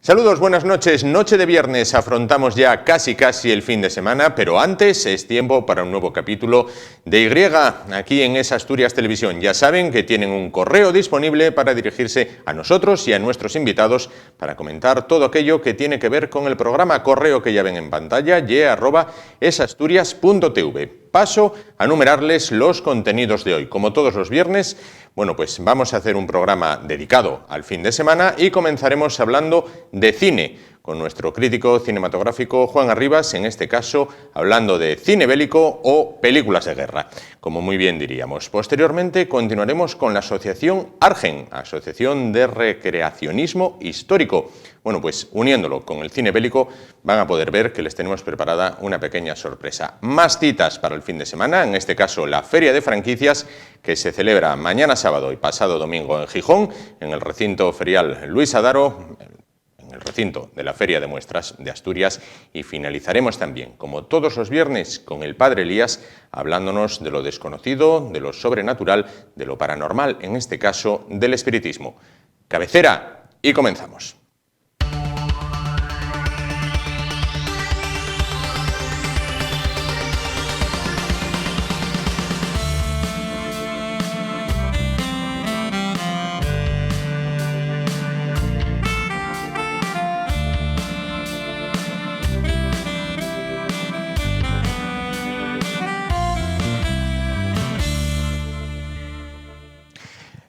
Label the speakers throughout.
Speaker 1: Saludos, buenas noches. Noche de viernes, afrontamos ya casi el fin de semana, pero antes es tiempo para un nuevo capítulo de Y, aquí en Es Asturias Televisión. Ya saben que tienen un correo disponible para dirigirse a nosotros y a nuestros invitados para comentar todo aquello que tiene que ver con el programa. Correo que ya ven en pantalla, ye@esasturias.tv. Paso a numerarles los contenidos de hoy. Como todos los viernes, bueno, pues vamos a hacer un programa dedicado al fin de semana y comenzaremos hablando de cine, con nuestro crítico cinematográfico Juan Arribas, en este caso hablando de cine bélico o películas de guerra, como muy bien diríamos. Posteriormente continuaremos con la asociación Argen, Asociación de Recreacionismo Histórico. Bueno, pues uniéndolo con el cine bélico van a poder ver que les tenemos preparada una pequeña sorpresa. Más citas para el fin de semana, en este caso la Feria de Franquicias, que se celebra mañana sábado y pasado domingo en Gijón, en el recinto ferial Luis Adaro, en el recinto de la Feria de Muestras de Asturias, y finalizaremos también, como todos los viernes, con el Padre Elías, hablándonos de lo desconocido, de lo sobrenatural, de lo paranormal, en este caso del espiritismo. Cabecera y comenzamos.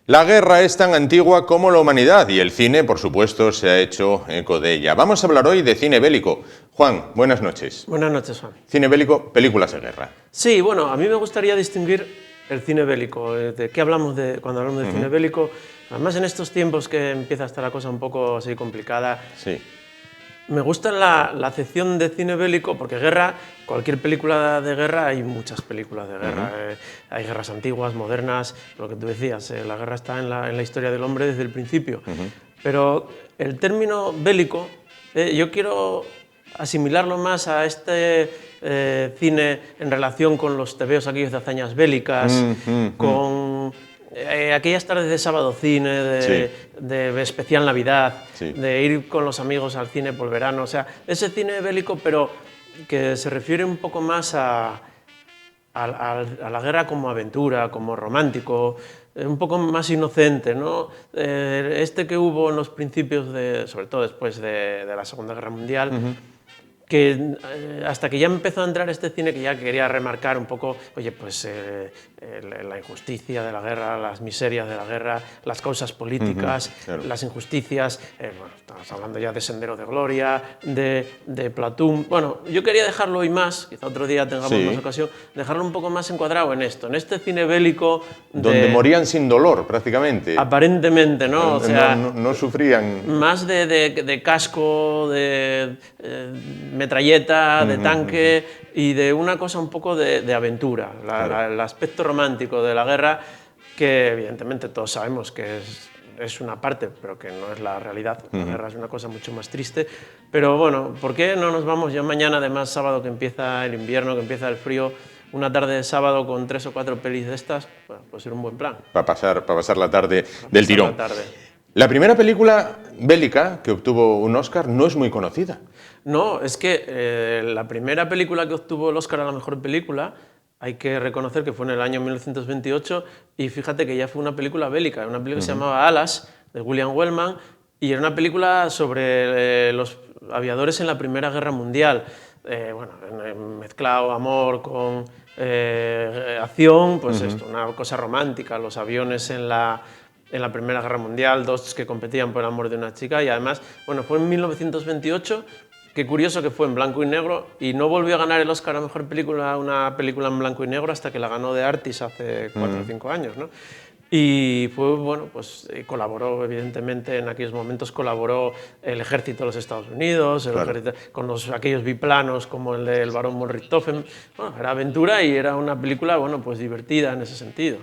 Speaker 1: La guerra es tan antigua como la humanidad y el cine, por supuesto, se ha hecho eco de ella. Vamos a hablar hoy de cine bélico. Juan, buenas noches.
Speaker 2: Buenas noches, Juan.
Speaker 1: Cine bélico, películas de guerra.
Speaker 2: Sí, bueno, a mí me gustaría distinguir el cine bélico. ¿De qué hablamos cuando hablamos de cine bélico? Además, en estos tiempos que empieza a estar la cosa un poco así complicada.
Speaker 1: Sí.
Speaker 2: Me gusta la acepción de cine bélico porque guerra, cualquier película de guerra, hay muchas películas de guerra. Hay guerras antiguas, modernas, lo que tú decías, la guerra está en la historia del hombre desde el principio. Pero el término bélico, yo quiero asimilarlo más a este cine en relación con los tebeos aquellos de hazañas bélicas, con aquellas tardes de sábado cine, de especial Navidad, de ir con los amigos al cine por verano, o sea, ese cine bélico, pero que se refiere un poco más a la guerra como aventura, como romántico, un poco más inocente, ¿no? Este que hubo en los principios, sobre todo después de la Segunda Guerra Mundial, que hasta que ya empezó a entrar este cine, que ya quería remarcar un poco, oye, pues la injusticia de la guerra, las miserias de la guerra, las causas políticas,
Speaker 1: claro.
Speaker 2: las injusticias, bueno, estamos hablando ya de Sendero de Gloria, de Platoon. Bueno, yo quería dejarlo hoy más, quizá otro día tengamos más ocasión, dejarlo un poco más encuadrado en esto, en este cine bélico.
Speaker 1: Donde morían sin dolor, prácticamente.
Speaker 2: Aparentemente, ¿no? O sea,
Speaker 1: no sufrían.
Speaker 2: Más de casco, de metralleta, de tanque y de una cosa un poco de aventura, el aspecto romántico de la guerra, que evidentemente todos sabemos que es una parte, pero que no es la realidad. La guerra es una cosa mucho más triste. Pero bueno, ¿por qué no nos vamos? Yo mañana, además, sábado, que empieza el invierno, que empieza el frío, una tarde de sábado con 3 o 4 pelis de estas, bueno, puede ser un buen plan.
Speaker 1: Para pasar la tarde del tirón.
Speaker 2: La tarde.
Speaker 1: La primera película bélica que obtuvo un Oscar no es muy conocida.
Speaker 2: No, es que la primera película que obtuvo el Oscar a la mejor película, hay que reconocer que fue en el año 1928, y fíjate que ya fue una película bélica, una película que se llamaba Alas, de William Wellman, y era una película sobre los aviadores en la Primera Guerra Mundial. Bueno, mezclado amor con acción, pues esto, una cosa romántica, los aviones en la Primera Guerra Mundial, dos que competían por el amor de una chica, y además, bueno, fue en 1928, qué curioso que fue en blanco y negro, y no volvió a ganar el Oscar a Mejor Película, una película en blanco y negro, hasta que la ganó The Artist hace 4 o 5 años, ¿no? Y fue, bueno, pues colaboró, evidentemente, en aquellos momentos colaboró el ejército de los Estados Unidos, con aquellos biplanos como el del barón von Richthofen. Bueno, era aventura y era una película, bueno, pues divertida en ese sentido.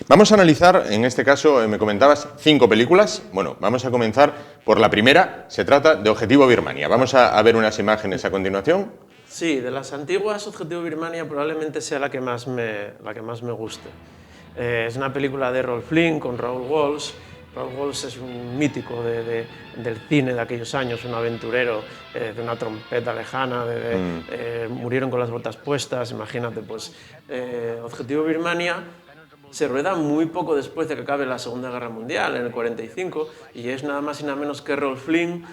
Speaker 1: Vamos a analizar, en este caso, me comentabas 5 películas. Bueno, vamos a comenzar por la primera. Se trata de Objetivo Birmania. Vamos a ver unas imágenes a continuación.
Speaker 2: Sí, de las antiguas, Objetivo Birmania probablemente sea la que más me guste. Es una película de Errol Flynn con Raoul Walsh, Ralph Walsh es un mítico del cine de aquellos años, un aventurero de una trompeta lejana, murieron con las botas puestas, imagínate, pues Objetivo Birmania se rueda muy poco después de que acabe la Segunda Guerra Mundial, en el 45, y es nada más y nada menos que Errol Flynn.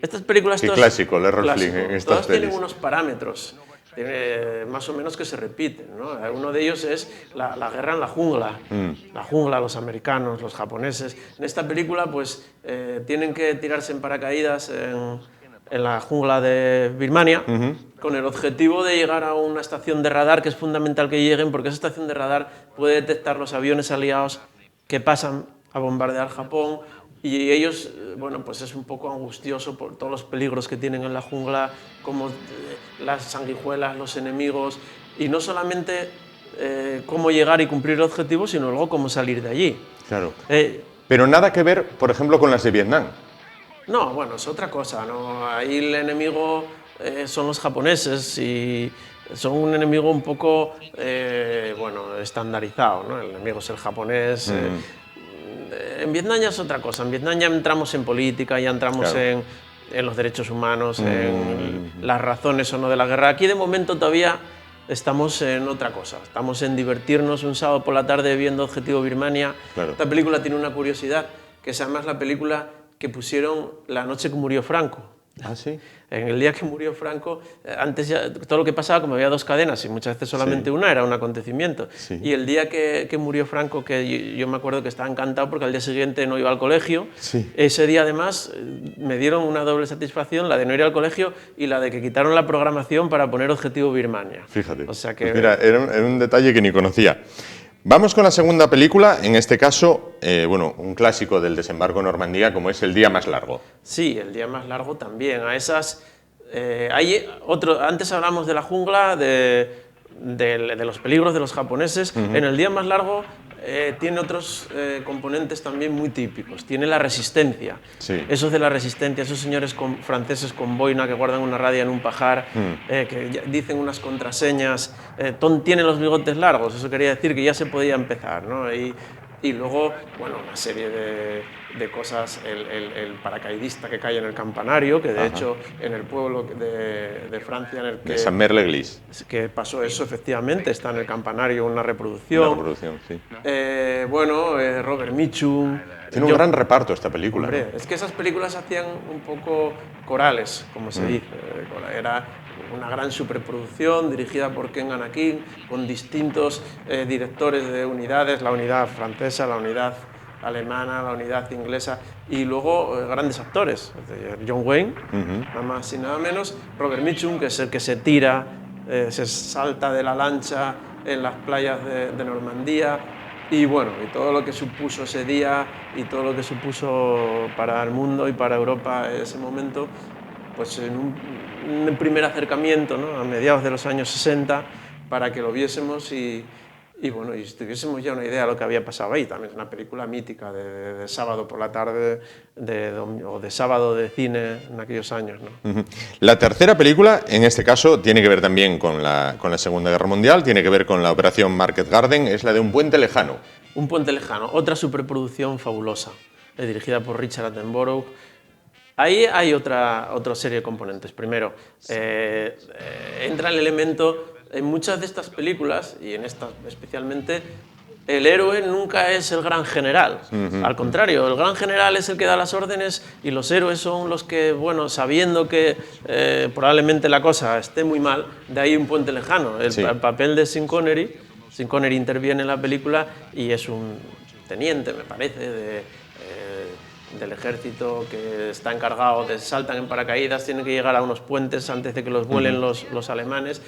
Speaker 2: Estas películas...
Speaker 1: Qué clásico, el Errol Flynn en estas
Speaker 2: todas
Speaker 1: pelis.
Speaker 2: tienen unos parámetros más o menos que se repiten, ¿no? Uno de ellos es la guerra en la jungla, los americanos, los japoneses. En esta película pues tienen que tirarse en paracaídas en la jungla de Birmania con el objetivo de llegar a una estación de radar, que es fundamental que lleguen porque esa estación de radar puede detectar los aviones aliados que pasan a bombardear Japón. Y ellos, bueno, pues es un poco angustioso por todos los peligros que tienen en la jungla, como las sanguijuelas, los enemigos, y no solamente cómo llegar y cumplir el objetivo, sino luego cómo salir de allí.
Speaker 1: Claro. Pero nada que ver, por ejemplo, con las de Vietnam.
Speaker 2: No, bueno, es otra cosa, ¿no? Ahí el enemigo son los japoneses y son un enemigo un poco, bueno, estandarizado, ¿no? El enemigo es el japonés. En Vietnam ya es otra cosa, en Vietnam ya entramos en política, ya entramos en los derechos humanos, en las razones o no de la guerra. Aquí de momento todavía estamos en otra cosa, estamos en divertirnos un sábado por la tarde viendo Objetivo Birmania.
Speaker 1: Claro.
Speaker 2: Esta película tiene una curiosidad, que es además la película que pusieron la noche que murió Franco.
Speaker 1: ¿Ah, sí?
Speaker 2: En el día que murió Franco, antes ya todo lo que pasaba, como había dos cadenas y muchas veces solamente una, era un acontecimiento.
Speaker 1: Sí.
Speaker 2: Y el día que murió Franco, que yo me acuerdo que estaba encantado porque al día siguiente no iba al colegio, ese día además me dieron una doble satisfacción, la de no ir al colegio y la de que quitaron la programación para poner Objetivo Birmania.
Speaker 1: Fíjate,
Speaker 2: o sea que,
Speaker 1: pues mira, era un detalle que ni conocía. Vamos con la segunda película, en este caso, bueno, un clásico del desembarco en Normandía, como es El día más largo.
Speaker 2: Sí, El día más largo también. A esas, hay antes hablamos de la jungla, de los peligros de los japoneses. En El día más largo tiene otros componentes también muy típicos. Tiene la resistencia.
Speaker 1: Sí.
Speaker 2: Esos de la resistencia, esos señores franceses con boina que guardan una radio en un pajar, que dicen unas contraseñas, tienen los bigotes largos, eso quería decir que ya se podía empezar, ¿no? Y luego, bueno, una serie de cosas, el paracaidista que cae en el campanario, que de hecho en el pueblo de Francia en el que...
Speaker 1: De Saint-Mer-l'Église.
Speaker 2: Que pasó eso, efectivamente, está en el campanario una reproducción.
Speaker 1: Una reproducción, sí.
Speaker 2: Bueno, Robert Mitchum...
Speaker 1: Tiene un gran reparto esta película.
Speaker 2: Hombre,
Speaker 1: ¿no?
Speaker 2: es que esas películas hacían un poco corales, como se dice. Era una gran superproducción dirigida por Ken Anakin, con distintos directores de unidades, la unidad francesa, la unidad alemana, la unidad inglesa, y luego grandes actores, John Wayne, nada más y nada menos, Robert Mitchum, que es el que se tira, se salta de la lancha en las playas de Normandía, y bueno, y todo lo que supuso ese día y todo lo que supuso para el mundo y para Europa ese momento, pues en un primer acercamiento, ¿no? A mediados de los años 60, para que lo viésemos y bueno, y tuviésemos ya una idea de lo que había pasado ahí. También es una película mítica de sábado por la tarde o de sábado de cine en aquellos años, ¿no?
Speaker 1: La tercera película, en este caso, tiene que ver también con la Segunda Guerra Mundial, tiene que ver con la Operación Market Garden, es la de Un puente lejano.
Speaker 2: Un puente lejano, otra superproducción fabulosa, dirigida por Richard Attenborough. Ahí hay otra serie de componentes. Primero, entra el elemento, en muchas de estas películas, y en esta especialmente, el héroe nunca es el gran general. Al contrario, el gran general es el que da las órdenes y los héroes son los que, bueno, sabiendo que probablemente la cosa esté muy mal, de ahí Un puente lejano. El papel de Sean Connery interviene en la película y es un teniente, me parece, del ejército que está encargado de saltan en paracaídas, tienen que llegar a unos puentes antes de que los vuelen los alemanes,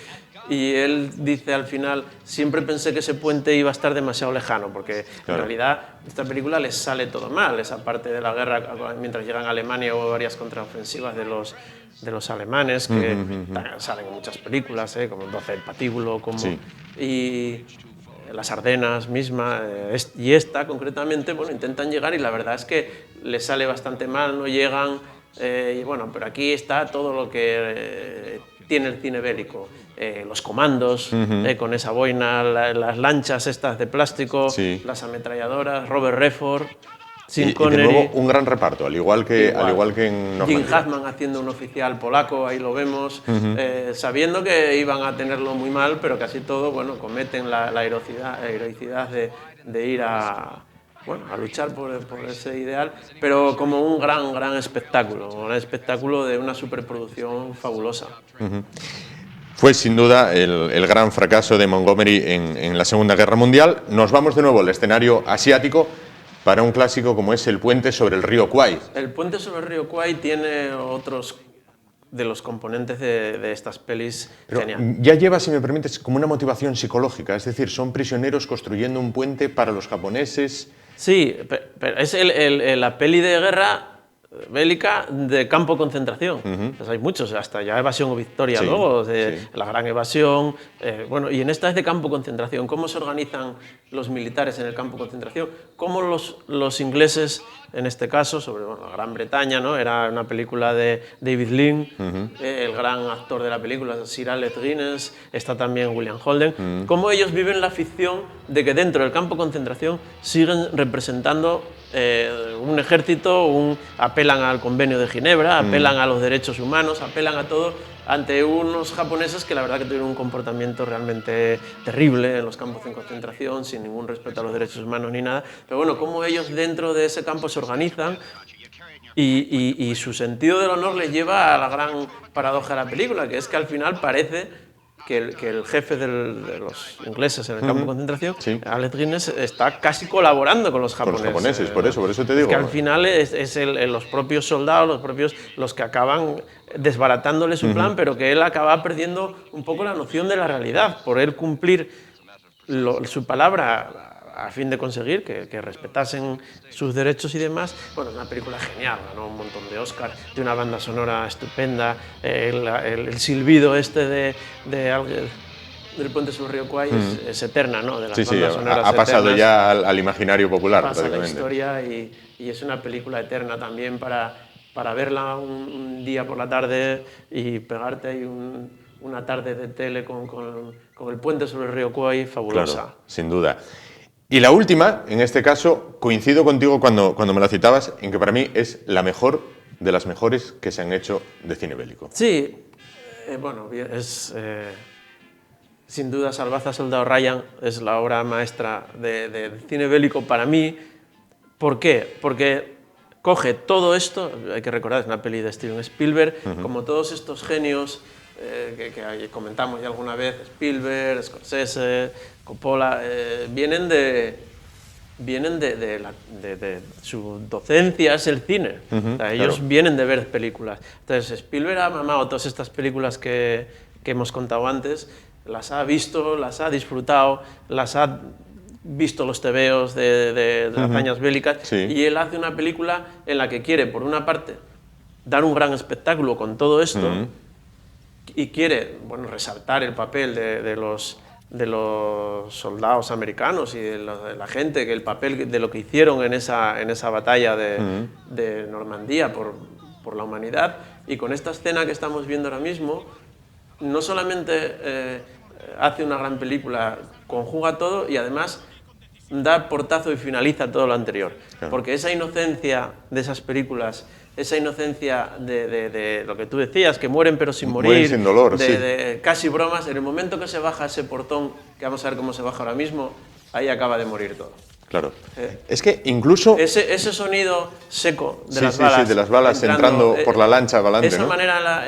Speaker 2: y él dice al final, siempre pensé que ese puente iba a estar demasiado lejano, porque en realidad esta película les sale todo mal, esa parte de la guerra mientras llegan a Alemania hubo varias contraofensivas de los alemanes que salen en muchas películas, como 12 el patíbulo, como y las Ardenas misma, y esta concretamente, bueno, intentan llegar y la verdad es que les sale bastante mal, no llegan, y bueno, pero aquí está todo lo que tiene el cine bélico, los comandos con esa boina, las lanchas estas de plástico, las ametralladoras, Robert Redford, Sean
Speaker 1: y de
Speaker 2: Connery,
Speaker 1: nuevo un gran reparto, al igual que en Normandia.
Speaker 2: Jim Hackman haciendo un oficial polaco, ahí lo vemos, sabiendo que iban a tenerlo muy mal, pero casi todo, bueno, cometen la heroicidad de ir a luchar por ese ideal, pero como un gran espectáculo de una superproducción fabulosa.
Speaker 1: Fue sin duda el gran fracaso de Montgomery en la Segunda Guerra Mundial. Nos vamos de nuevo al escenario asiático para un clásico como es El puente sobre el río Kwai.
Speaker 2: El puente sobre el río Kwai tiene otros de los componentes de estas pelis.
Speaker 1: Pero
Speaker 2: genial.
Speaker 1: ya lleva, si me permites, como una motivación psicológica, es decir, son prisioneros construyendo un puente para los japoneses.
Speaker 2: Sí, pero es la peli de guerra bélica de campo de concentración. Pues hay muchos, hasta ya Evasión o Victoria,
Speaker 1: Sí,
Speaker 2: luego,
Speaker 1: sí.
Speaker 2: La Gran Evasión, y en esta es de campo de concentración. ¿Cómo se organizan los militares en el campo de concentración? ¿Cómo los ingleses, en este caso, sobre la Gran Bretaña, ¿no? Era una película de David Lean, el gran actor de la película, Sir Alec Guinness, está también William Holden. Cómo ellos viven la ficción de que dentro del campo de concentración siguen representando un ejército, apelan al Convenio de Ginebra, apelan a los derechos humanos, apelan a todo, ante unos japoneses que la verdad que tuvieron un comportamiento realmente terrible en los campos de concentración, sin ningún respeto a los derechos humanos ni nada. Pero bueno, cómo ellos dentro de ese campo se organizan y su sentido del honor les lleva a la gran paradoja de la película, que es que al final parece que el jefe de los ingleses en el campo de concentración,
Speaker 1: Sí.
Speaker 2: Alec Guinness, está casi colaborando con los japoneses.
Speaker 1: Con los japoneses, por eso te digo.
Speaker 2: Es que al final es los propios soldados, los que acaban desbaratándole su plan, pero que él acaba perdiendo un poco la noción de la realidad, por él cumplir su palabra a fin de conseguir que respetasen sus derechos y demás. Bueno, es una película genial, ganó un montón de Oscars, de una banda sonora estupenda, el silbido del puente sobre el río Kwai es eterna, ¿no? De las bandas sonoras
Speaker 1: ha pasado
Speaker 2: eternas,
Speaker 1: ya al imaginario popular.
Speaker 2: pasa la historia y es una película eterna también para verla un día por la tarde y pegarte ahí una tarde de tele con el puente sobre el río Kwai, fabulosa.
Speaker 1: Claro, sin duda. Y la última, en este caso, coincido contigo cuando me la citabas, en que para mí es la mejor de las mejores que se han hecho de cine bélico.
Speaker 2: Sí, bueno, es sin duda Salvaza Soldado Ryan es la obra maestra de cine bélico para mí. ¿Por qué? Porque coge todo esto, hay que recordar, es una peli de Steven Spielberg, como todos estos genios que comentamos ya alguna vez, Spielberg, Scorsese, Coppola, vienen de su docencia, es el cine. O sea, ellos vienen de ver películas. Entonces, Spielberg ha mamado todas estas películas que hemos contado antes, las ha visto, las ha disfrutado, las ha visto los tebeos de hazañas bélicas,
Speaker 1: Sí.
Speaker 2: y él hace una película en la que quiere, por una parte, dar un gran espectáculo con todo esto, y quiere, bueno, resaltar el papel de los soldados americanos y de la gente, que el papel de lo que hicieron en esa batalla de Normandía por la humanidad. Y con esta escena que estamos viendo ahora mismo, no solamente hace una gran película, conjuga todo y además da portazo y finaliza todo lo anterior.
Speaker 1: Claro.
Speaker 2: Porque esa inocencia de esas películas, esa inocencia de lo que tú decías, que mueren pero sin morir,
Speaker 1: Mueren sin dolor,
Speaker 2: de casi bromas, en el momento que se baja ese portón, que vamos a ver cómo se baja ahora mismo, ahí acaba de morir todo.
Speaker 1: Claro. Es que incluso...
Speaker 2: Ese sonido seco de las
Speaker 1: sí,
Speaker 2: balas,
Speaker 1: sí, de las balas entrando por la lancha volante,
Speaker 2: esa
Speaker 1: ¿no?
Speaker 2: manera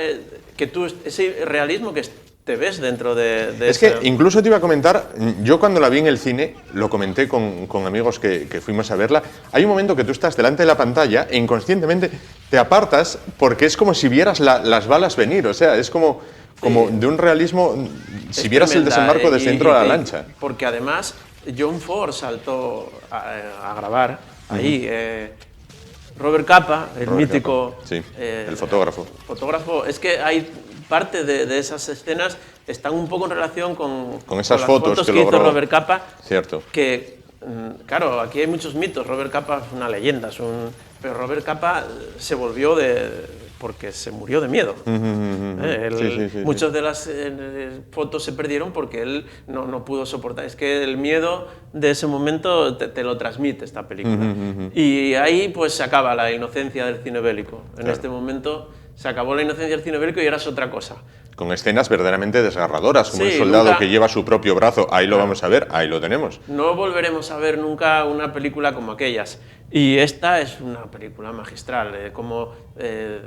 Speaker 2: ese realismo que te ves dentro de
Speaker 1: Es que incluso te iba a comentar, yo cuando la vi en el cine, lo comenté con amigos que fuimos a verla, hay un momento que tú estás delante de la pantalla e inconscientemente te apartas porque es como si vieras las balas venir, o sea, es como de un realismo, si vieras el desembarco desde dentro de la lancha.
Speaker 2: Porque además John Ford saltó a grabar ahí, Robert Capa, el mítico...
Speaker 1: Capa, sí, el fotógrafo.
Speaker 2: Fotógrafo, es que hay parte de esas escenas están un poco en relación con
Speaker 1: esas
Speaker 2: las
Speaker 1: fotos que
Speaker 2: hizo
Speaker 1: logró
Speaker 2: Robert Capa.
Speaker 1: Cierto.
Speaker 2: Que, claro, aquí hay muchos mitos. Robert Capa es una leyenda, pero Robert Capa se volvió porque se murió de miedo. Muchas de las fotos se perdieron porque él no pudo soportar. Es que el miedo de ese momento te lo transmite esta película. Y ahí pues se acaba la inocencia del cine bélico. En este momento se acabó la inocencia del cine bélico y ahora es otra cosa.
Speaker 1: Con escenas verdaderamente desgarradoras, como el soldado que lleva su propio brazo, ahí lo vamos a ver, ahí lo tenemos.
Speaker 2: No volveremos a ver nunca una película como aquellas. Y esta es una película magistral, cómo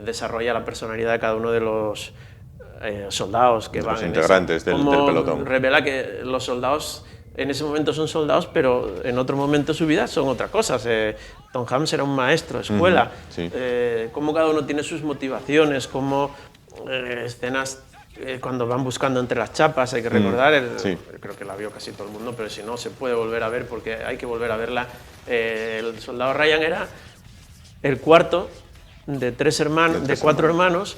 Speaker 2: desarrolla la personalidad de cada uno de los soldados que van.
Speaker 1: Los integrantes del pelotón.
Speaker 2: Revela que los soldados en ese momento son soldados, pero en otro momento de su vida son otra cosa. Tom Hanks era un maestro de escuela. Cómo cada uno tiene sus motivaciones, cómo escenas cuando van buscando entre las chapas, hay que recordar, creo que la vio casi todo el mundo, pero si no se puede volver a ver porque hay que volver a verla. El soldado Ryan era el cuarto de cuatro hermanos,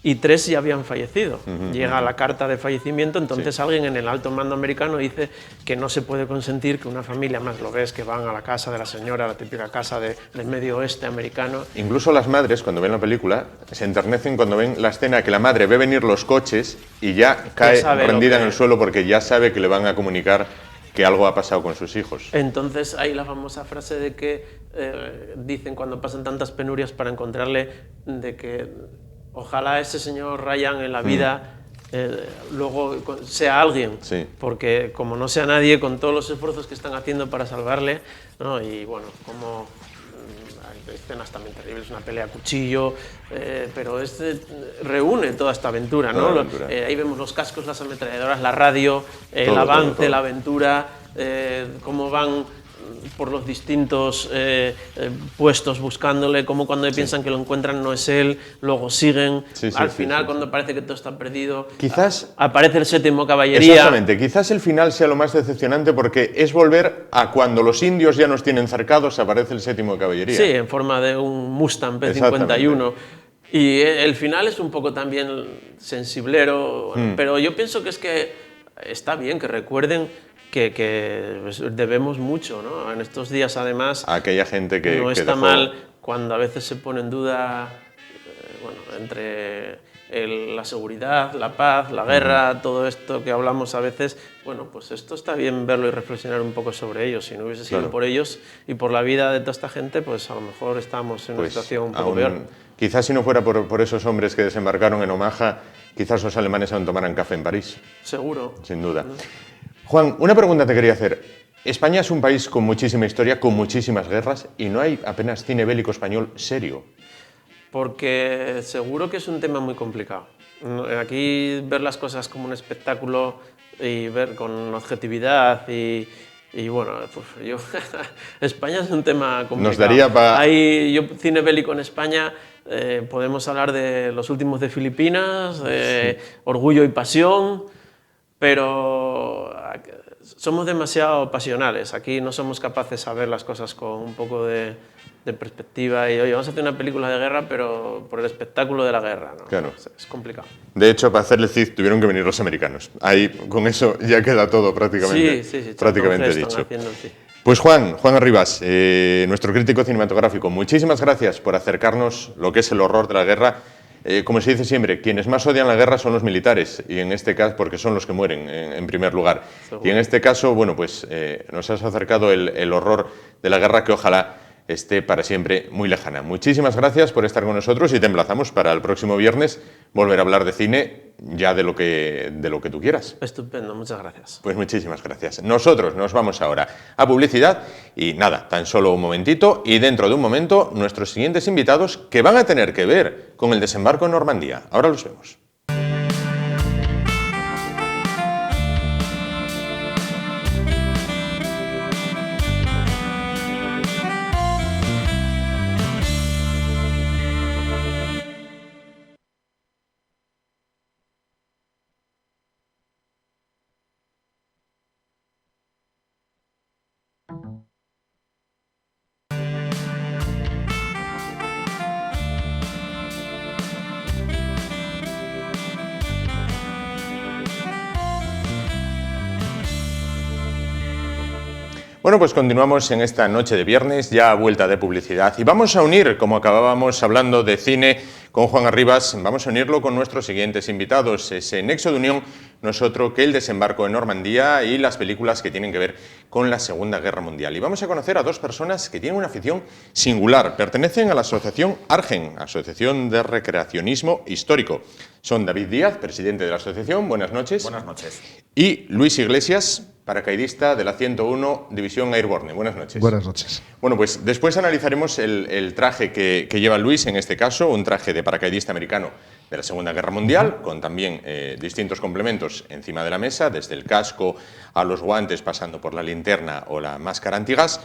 Speaker 2: y 3 ya habían fallecido. Llega la carta de fallecimiento, entonces alguien en el alto mando americano dice que no se puede consentir que una familia, más lo ves, que van a la casa de la señora, la típica casa del medio oeste americano.
Speaker 1: Incluso las madres, cuando ven la película, se enternecen cuando ven la escena que la madre ve venir los coches y ya cae rendida en el suelo porque ya sabe que le van a comunicar que algo ha pasado con sus hijos.
Speaker 2: Entonces hay la famosa frase de que dicen cuando pasan tantas penurias para encontrarle, de que ojalá ese señor Ryan en la vida luego sea alguien, porque como no sea nadie, con todos los esfuerzos que están haciendo para salvarle, ¿no? Y bueno, como hay escenas también terribles, una pelea a cuchillo, pero reúne toda esta aventura, ¿no? Ahí vemos los cascos, las ametralladoras, la radio, el avance, la aventura, cómo van por los distintos puestos buscándole, como cuando piensan que lo encuentran no es él, luego siguen, al final cuando parece que todo está perdido,
Speaker 1: quizás
Speaker 2: aparece el séptimo caballería.
Speaker 1: Exactamente, quizás el final sea lo más decepcionante porque es volver a cuando los indios ya nos tienen cercados, aparece el séptimo caballería.
Speaker 2: Sí, en forma de un Mustang P51. Y el final es un poco también sensiblero, pero yo pienso que es que está bien que recuerden que debemos mucho, ¿no? En estos días, además,
Speaker 1: a aquella gente que
Speaker 2: no está
Speaker 1: dejó...
Speaker 2: mal cuando a veces se pone en duda entre la seguridad, la paz, la guerra, todo esto que hablamos a veces. Bueno, pues esto está bien verlo y reflexionar un poco sobre ello. Si no hubiese sido por ellos y por la vida de toda esta gente, pues a lo mejor estábamos en una situación un poco peor.
Speaker 1: Quizás si no fuera por esos hombres que desembarcaron en Omaha, quizás los alemanes aún tomaran café en París.
Speaker 2: Seguro.
Speaker 1: Sin duda. Juan, una pregunta te quería hacer. España es un país con muchísima historia, con muchísimas guerras, y no hay apenas cine bélico español serio.
Speaker 2: Porque seguro que es un tema muy complicado. Aquí ver las cosas como un espectáculo y ver con objetividad y bueno, pues España es un tema complicado.
Speaker 1: Nos daría para...
Speaker 2: Hay cine bélico en España, podemos hablar de Los últimos de Filipinas, Orgullo y Pasión, pero somos demasiado pasionales. Aquí no somos capaces de ver las cosas con un poco de perspectiva y, oye, vamos a hacer una película de guerra, pero por el espectáculo de la guerra, ¿no?
Speaker 1: Claro.
Speaker 2: Es complicado.
Speaker 1: De hecho, para hacer el Cid tuvieron que venir los americanos. Ahí, con eso, ya queda todo prácticamente, prácticamente dicho. Pues Juan Arribas, nuestro crítico cinematográfico, muchísimas gracias por acercarnos lo que es el horror de la guerra. Como se dice siempre, quienes más odian la guerra son los militares, y en este caso, porque son los que mueren en primer lugar. Seguro. Y en este caso, bueno, pues nos has acercado el horror de la guerra que ojalá esté para siempre muy lejana. Muchísimas gracias por estar con nosotros y te emplazamos para el próximo viernes volver a hablar de cine, ya de lo que tú quieras.
Speaker 2: Estupendo, muchas gracias.
Speaker 1: Pues muchísimas gracias. Nosotros nos vamos ahora a publicidad y nada, tan solo un momentito y dentro de un momento nuestros siguientes invitados que van a tener que ver con el desembarco en Normandía. Ahora los vemos. Bueno, pues continuamos en esta noche de viernes, ya a vuelta de publicidad, y vamos a unir, como acabábamos hablando de cine, con Juan Arribas, vamos a unirlo con nuestros siguientes invitados. Ese nexo de unión no es otro que el desembarco en Normandía y las películas que tienen que ver con la Segunda Guerra Mundial. Y vamos a conocer a dos personas que tienen una afición singular. Pertenecen a la asociación Argen, Asociación de Recreacionismo Histórico. Son David Díaz, presidente de la asociación. Buenas noches.
Speaker 3: Buenas noches.
Speaker 1: Y Luis Iglesias, paracaidista de la 101 División Airborne. Buenas noches.
Speaker 4: Buenas noches.
Speaker 1: Bueno, pues después analizaremos el traje que lleva Luis, en este caso, un traje de paracaidista americano de la Segunda Guerra Mundial, con también distintos complementos encima de la mesa, desde el casco a los guantes, pasando por la linterna o la máscara antigas.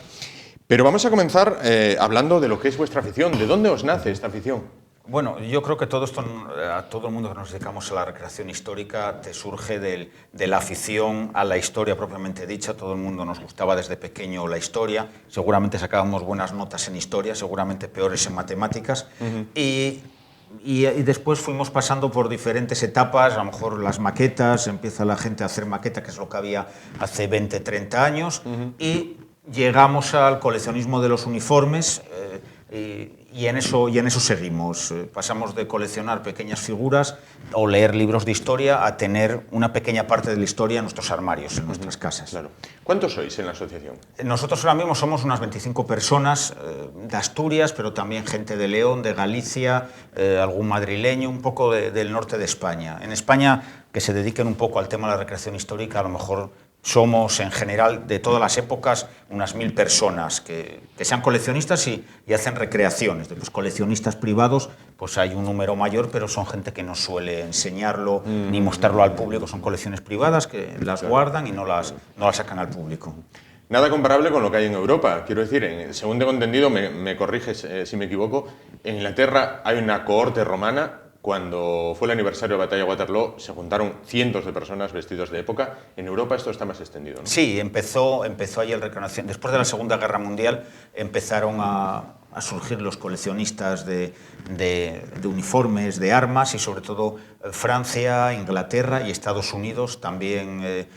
Speaker 1: Pero vamos a comenzar hablando de lo que es vuestra afición. ¿De dónde os nace esta afición?
Speaker 3: Bueno, yo creo que todo esto, a todo el mundo que nos dedicamos a la recreación histórica, te surge de la afición a la historia propiamente dicha. Todo el mundo nos gustaba desde pequeño la historia. Seguramente sacábamos buenas notas en historia, seguramente peores en matemáticas. Y después fuimos pasando por diferentes etapas, a lo mejor las maquetas, empieza la gente a hacer maqueta, que es lo que había hace 20, 30 años, y llegamos al coleccionismo de los uniformes, y en eso seguimos. Pasamos de coleccionar pequeñas figuras o leer libros de historia a tener una pequeña parte de la historia en nuestros armarios, en nuestras casas.
Speaker 1: Claro. ¿Cuántos sois en la asociación?
Speaker 3: Nosotros ahora mismo somos unas 25 personas de Asturias, pero también gente de León, de Galicia, algún madrileño, un poco del norte de España. En España, que se dediquen un poco al tema de la recreación histórica, a lo mejor somos, en general, de todas las épocas, unas 1000 personas que sean coleccionistas y hacen recreaciones. De los coleccionistas privados, pues hay un número mayor, pero son gente que no suele enseñarlo ni mostrarlo al público. Son colecciones privadas que las guardan y no las sacan al público.
Speaker 1: Nada comparable con lo que hay en Europa. Quiero decir, según tengo entendido, me corriges si me equivoco, en Inglaterra hay una cohorte romana. Cuando fue el aniversario de la batalla de Waterloo, se juntaron cientos de personas vestidos de época. En Europa esto está más extendido, ¿no?
Speaker 3: Sí, empezó ahí el recreación. Después de la Segunda Guerra Mundial empezaron a surgir los coleccionistas de uniformes, de armas, y sobre todo Francia, Inglaterra y Estados Unidos también.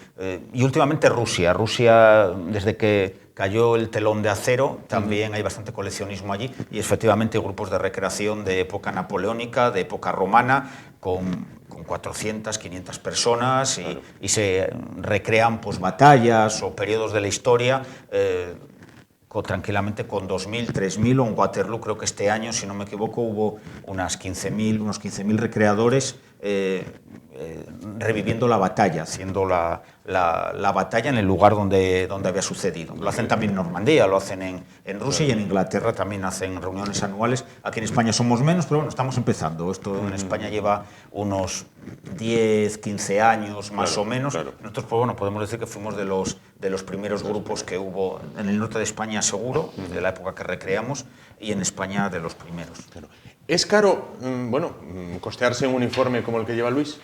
Speaker 3: Y últimamente Rusia. Rusia, desde que cayó el telón de acero, también hay bastante coleccionismo allí, y efectivamente hay grupos de recreación de época napoleónica, de época romana, con 400, 500 personas, y se recrean pues, batallas o periodos de la historia tranquilamente con 2.000, 3.000, o en Waterloo creo que este año, si no me equivoco, hubo unos 15.000 recreadores reviviendo la batalla, haciendo la batalla en el lugar donde había sucedido. Lo hacen también en Normandía, lo hacen en Rusia, y en Inglaterra también hacen reuniones anuales. Aquí en España somos menos, pero bueno, estamos empezando. Esto en España lleva unos 10, 15 años más o menos. Claro. Nosotros, pues, bueno, podemos decir que fuimos de los primeros grupos que hubo en el norte de España, seguro, de la época que recreamos, y en España de los primeros.
Speaker 1: Claro. ¿Es caro, costearse un uniforme como el que lleva Luis?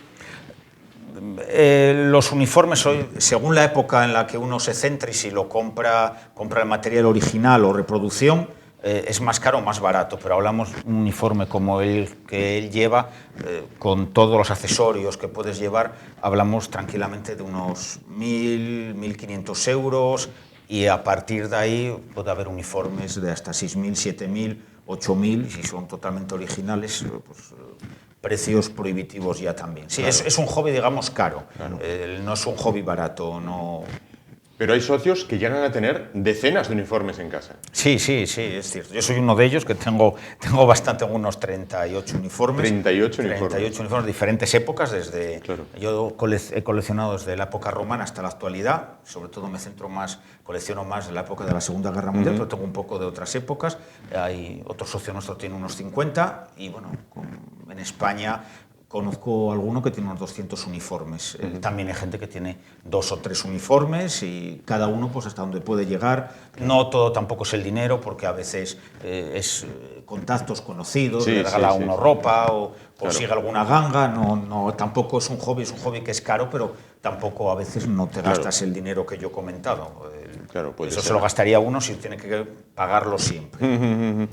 Speaker 3: Los uniformes hoy, según la época en la que uno se centre, y si lo compra el material original o reproducción, es más caro o más barato, pero hablamos de un uniforme como el que él lleva, con todos los accesorios que puedes llevar, hablamos tranquilamente de unos 1.000, 1.500 euros, y a partir de ahí puede haber uniformes de hasta 6.000, 7.000, 8.000, si son totalmente originales, pues precios prohibitivos ya también. Sí, claro. Es un hobby, digamos, caro. Claro. No es un hobby barato, no.
Speaker 1: Pero hay socios que llegan a tener decenas de uniformes en casa.
Speaker 3: Sí, es cierto. Yo soy uno de ellos, que tengo bastante, unos 38 uniformes.
Speaker 1: 38
Speaker 3: uniformes de diferentes épocas, desde.
Speaker 1: Claro.
Speaker 3: Yo he coleccionado desde la época romana hasta la actualidad. Sobre todo colecciono más de la época de la Segunda Guerra Mundial, pero tengo un poco de otras épocas. Hay otro socio nuestro tiene unos 50, y bueno, en España conozco alguno que tiene unos 200 uniformes. También hay gente que tiene 2 o 3 uniformes, y cada uno pues hasta donde puede llegar. No todo tampoco es el dinero, porque a veces es contactos conocidos, le regala uno ropa o consigue alguna ganga. No, tampoco es un hobby que es caro, pero tampoco a veces no te gastas el dinero que yo he comentado.
Speaker 1: Claro,
Speaker 3: eso se lo gastaría uno si tiene que pagarlo siempre.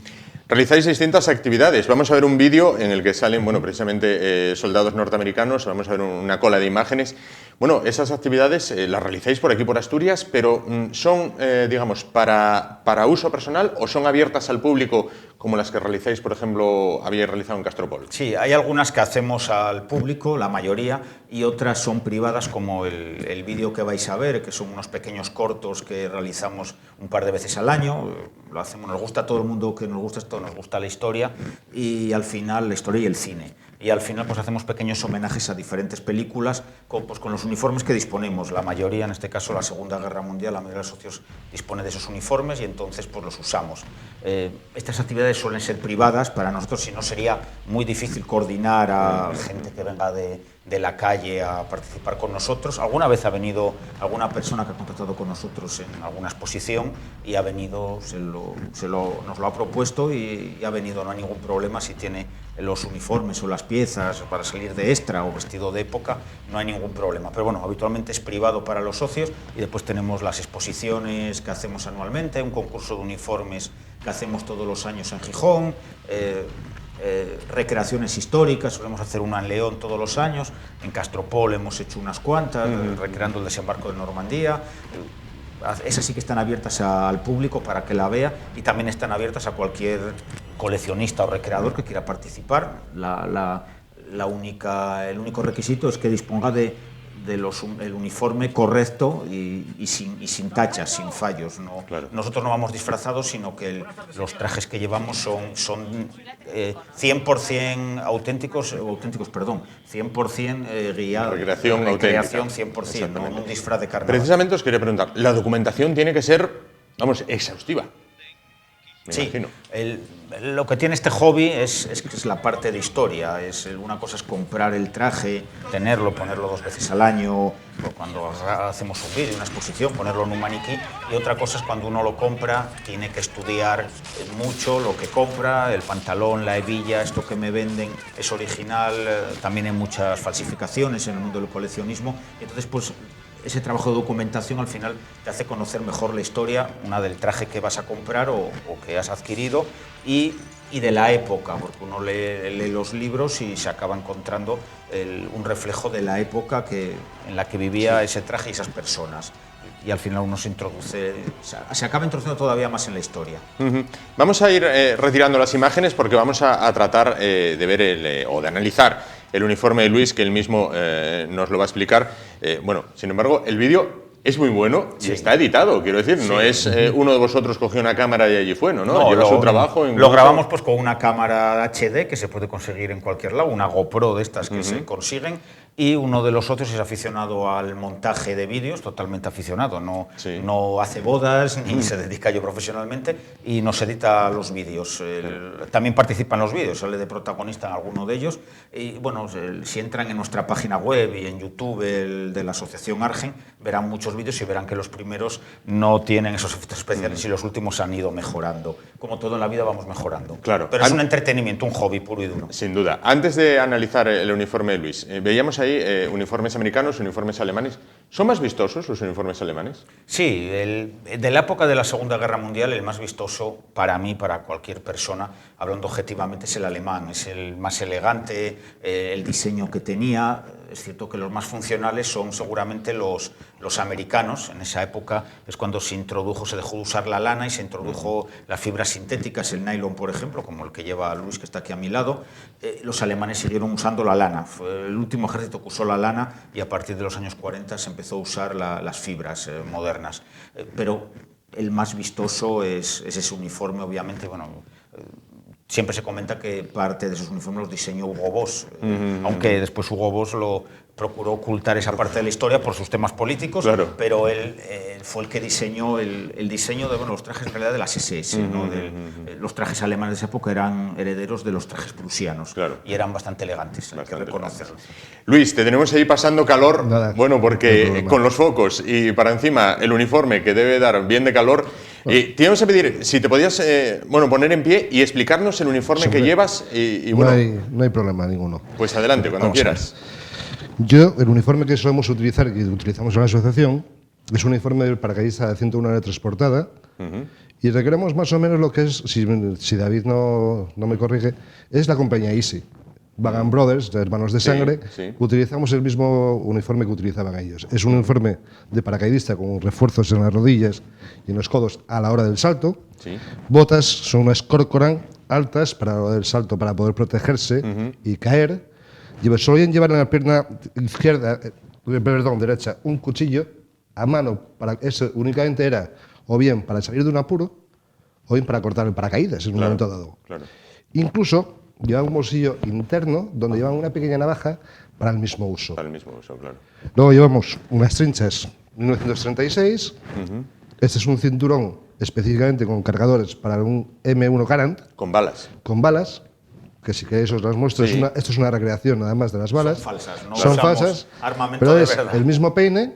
Speaker 1: Realizáis distintas actividades. Vamos a ver un vídeo en el que salen, precisamente soldados norteamericanos. Vamos a ver una cola de imágenes. Bueno, esas actividades las realizáis por aquí, por Asturias, pero ¿son, digamos, para uso personal o son abiertas al público como las que realizáis, por ejemplo, habíais realizado en Castropol?
Speaker 3: Sí, hay algunas que hacemos al público, la mayoría, y otras son privadas, como el vídeo que vais a ver, que son unos pequeños cortos que realizamos un par de veces al año. Lo hacemos, nos gusta a todo el mundo que nos gusta esto, nos gusta la historia, y al final la historia y el cine. Y al final pues hacemos pequeños homenajes a diferentes películas con los uniformes que disponemos. La mayoría, en este caso la Segunda Guerra Mundial, la mayoría de los socios dispone de esos uniformes y entonces pues los usamos. Estas actividades suelen ser privadas para nosotros, si no sería muy difícil coordinar a gente que venga de la calle a participar con nosotros. Alguna vez ha venido alguna persona que ha contactado con nosotros en alguna exposición y ha venido, nos lo ha propuesto y ha venido, no hay ningún problema si tiene los uniformes o las piezas para salir de extra o vestido de época, no hay ningún problema. Pero bueno, habitualmente es privado para los socios y después tenemos las exposiciones que hacemos anualmente, un concurso de uniformes que hacemos todos los años en Gijón, recreaciones históricas, solemos hacer una en León todos los años, en Castropol hemos hecho unas cuantas, recreando el desembarco de Normandía. Esas sí que están abiertas al público para que la vea y también están abiertas a cualquier coleccionista o recreador que quiera participar. El único requisito es que disponga el uniforme correcto y sin tachas, sin fallos. No, claro. Nosotros no vamos disfrazados, sino que los trajes que llevamos son 100% auténticos, 100% guiados.
Speaker 1: Recreación
Speaker 3: 100%, no un disfraz de carnaval.
Speaker 1: Precisamente os quería preguntar, la documentación tiene que ser, vamos, exhaustiva.
Speaker 3: Sí, lo que tiene este hobby es la parte de historia. Una cosa es comprar el traje, tenerlo, ponerlo 2 veces al año, o cuando hacemos un vídeo, una exposición, ponerlo en un maniquí, y otra cosa es cuando uno lo compra, tiene que estudiar mucho lo que compra, el pantalón, la hebilla, esto que me venden es original, también hay muchas falsificaciones en el mundo del coleccionismo, y entonces pues ese trabajo de documentación al final te hace conocer mejor la historia, una del traje que vas a comprar o que has adquirido y de la época, porque uno lee los libros y se acaba encontrando un reflejo de la época en la que vivía ese traje y esas personas. Y al final uno se acaba introduciendo todavía más en la historia.
Speaker 1: Vamos a ir retirando las imágenes porque vamos a tratar de ver o de analizar el uniforme de Luis, que él mismo nos lo va a explicar. Bueno, sin embargo, el vídeo es muy bueno y está editado, quiero decir, no es uno de vosotros cogió una cámara y allí fue, ¿no? Lleva su trabajo.
Speaker 3: Lo grabamos pues con una cámara HD que se puede conseguir en cualquier lado, una GoPro de estas que se consiguen, y uno de los socios es aficionado al montaje de vídeos, totalmente aficionado, no hace bodas ni se dedica a ello profesionalmente y nos edita los vídeos. También participa en los vídeos, sale de protagonista en alguno de ellos y bueno, si entran en nuestra página web y en YouTube de la Asociación Argen, verán muchos vídeos y verán que los primeros no tienen esos efectos especiales y los últimos han ido mejorando. Como todo en la vida vamos mejorando.
Speaker 1: Claro.
Speaker 3: Pero es un entretenimiento, un hobby puro y duro.
Speaker 1: Sin duda. Antes de analizar el uniforme de Luis, veíamos ahí uniformes americanos, uniformes alemanes. ¿Son más vistosos los uniformes alemanes?
Speaker 3: Sí, de la época de la Segunda Guerra Mundial el más vistoso para mí, para cualquier persona, hablando objetivamente, es el alemán. Es el más elegante, el diseño que tenía. Es cierto que los más funcionales son seguramente los americanos. En esa época es cuando se dejó de usar la lana y se introdujo las fibras sintéticas, el nylon, por ejemplo, como el que lleva Luis, que está aquí a mi lado. Los alemanes siguieron usando la lana. Fue el último ejército que usó la lana y a partir de los años 40 se empezó a usar las fibras modernas. Pero el más vistoso es ese uniforme, obviamente, bueno. Siempre se comenta que parte de esos uniformes los diseñó Hugo Boss, aunque después Hugo Boss lo procuró ocultar esa parte de la historia por sus temas políticos, claro. Pero él fue el que diseñó el diseño de los trajes en realidad de las SS. Los trajes alemanes de esa época eran herederos de los trajes prusianos, claro. Y eran bastante elegantes, hay que reconocerlo.
Speaker 1: Luis, te tenemos ahí pasando calor, bueno, porque con los focos y para encima el uniforme que debe dar bien de calor. Te íbamos a pedir si te podías poner en pie y explicarnos el uniforme que llevas.
Speaker 4: No hay problema ninguno.
Speaker 1: Pues adelante, cuando quieras.
Speaker 4: El uniforme que solemos utilizar y que utilizamos en la asociación es un uniforme del paracaidista de 101 transportada y requeremos más o menos lo que es, si David no me corrige, es la compañía Easy. Vagan Brothers, de hermanos de sangre, utilizamos el mismo uniforme que utilizaban ellos. Es un uniforme de paracaidista con refuerzos en las rodillas y en los codos a la hora del salto. Botas son unas Corcoran altas para el salto, para poder protegerse y caer. Solían llevar en la pierna derecha un cuchillo a mano, para eso únicamente era o bien para salir de un apuro o bien para cortar el paracaídas en un momento dado.
Speaker 1: Claro.
Speaker 4: Incluso llevaban un bolsillo interno donde llevaban una pequeña navaja para el mismo uso.
Speaker 1: Para el mismo uso, claro.
Speaker 4: Luego llevamos unas trinchas 1936. Este es un cinturón específicamente con cargadores para un M1 Garand.
Speaker 1: Con balas.
Speaker 4: Con balas, que si queréis os las muestro.
Speaker 1: Sí.
Speaker 4: Esto es una recreación nada más de las balas.
Speaker 3: Son falsas, no
Speaker 4: Son
Speaker 3: usamos
Speaker 4: falsas,
Speaker 3: armamento
Speaker 4: pero
Speaker 3: de
Speaker 4: es
Speaker 3: verdad.
Speaker 4: el mismo peine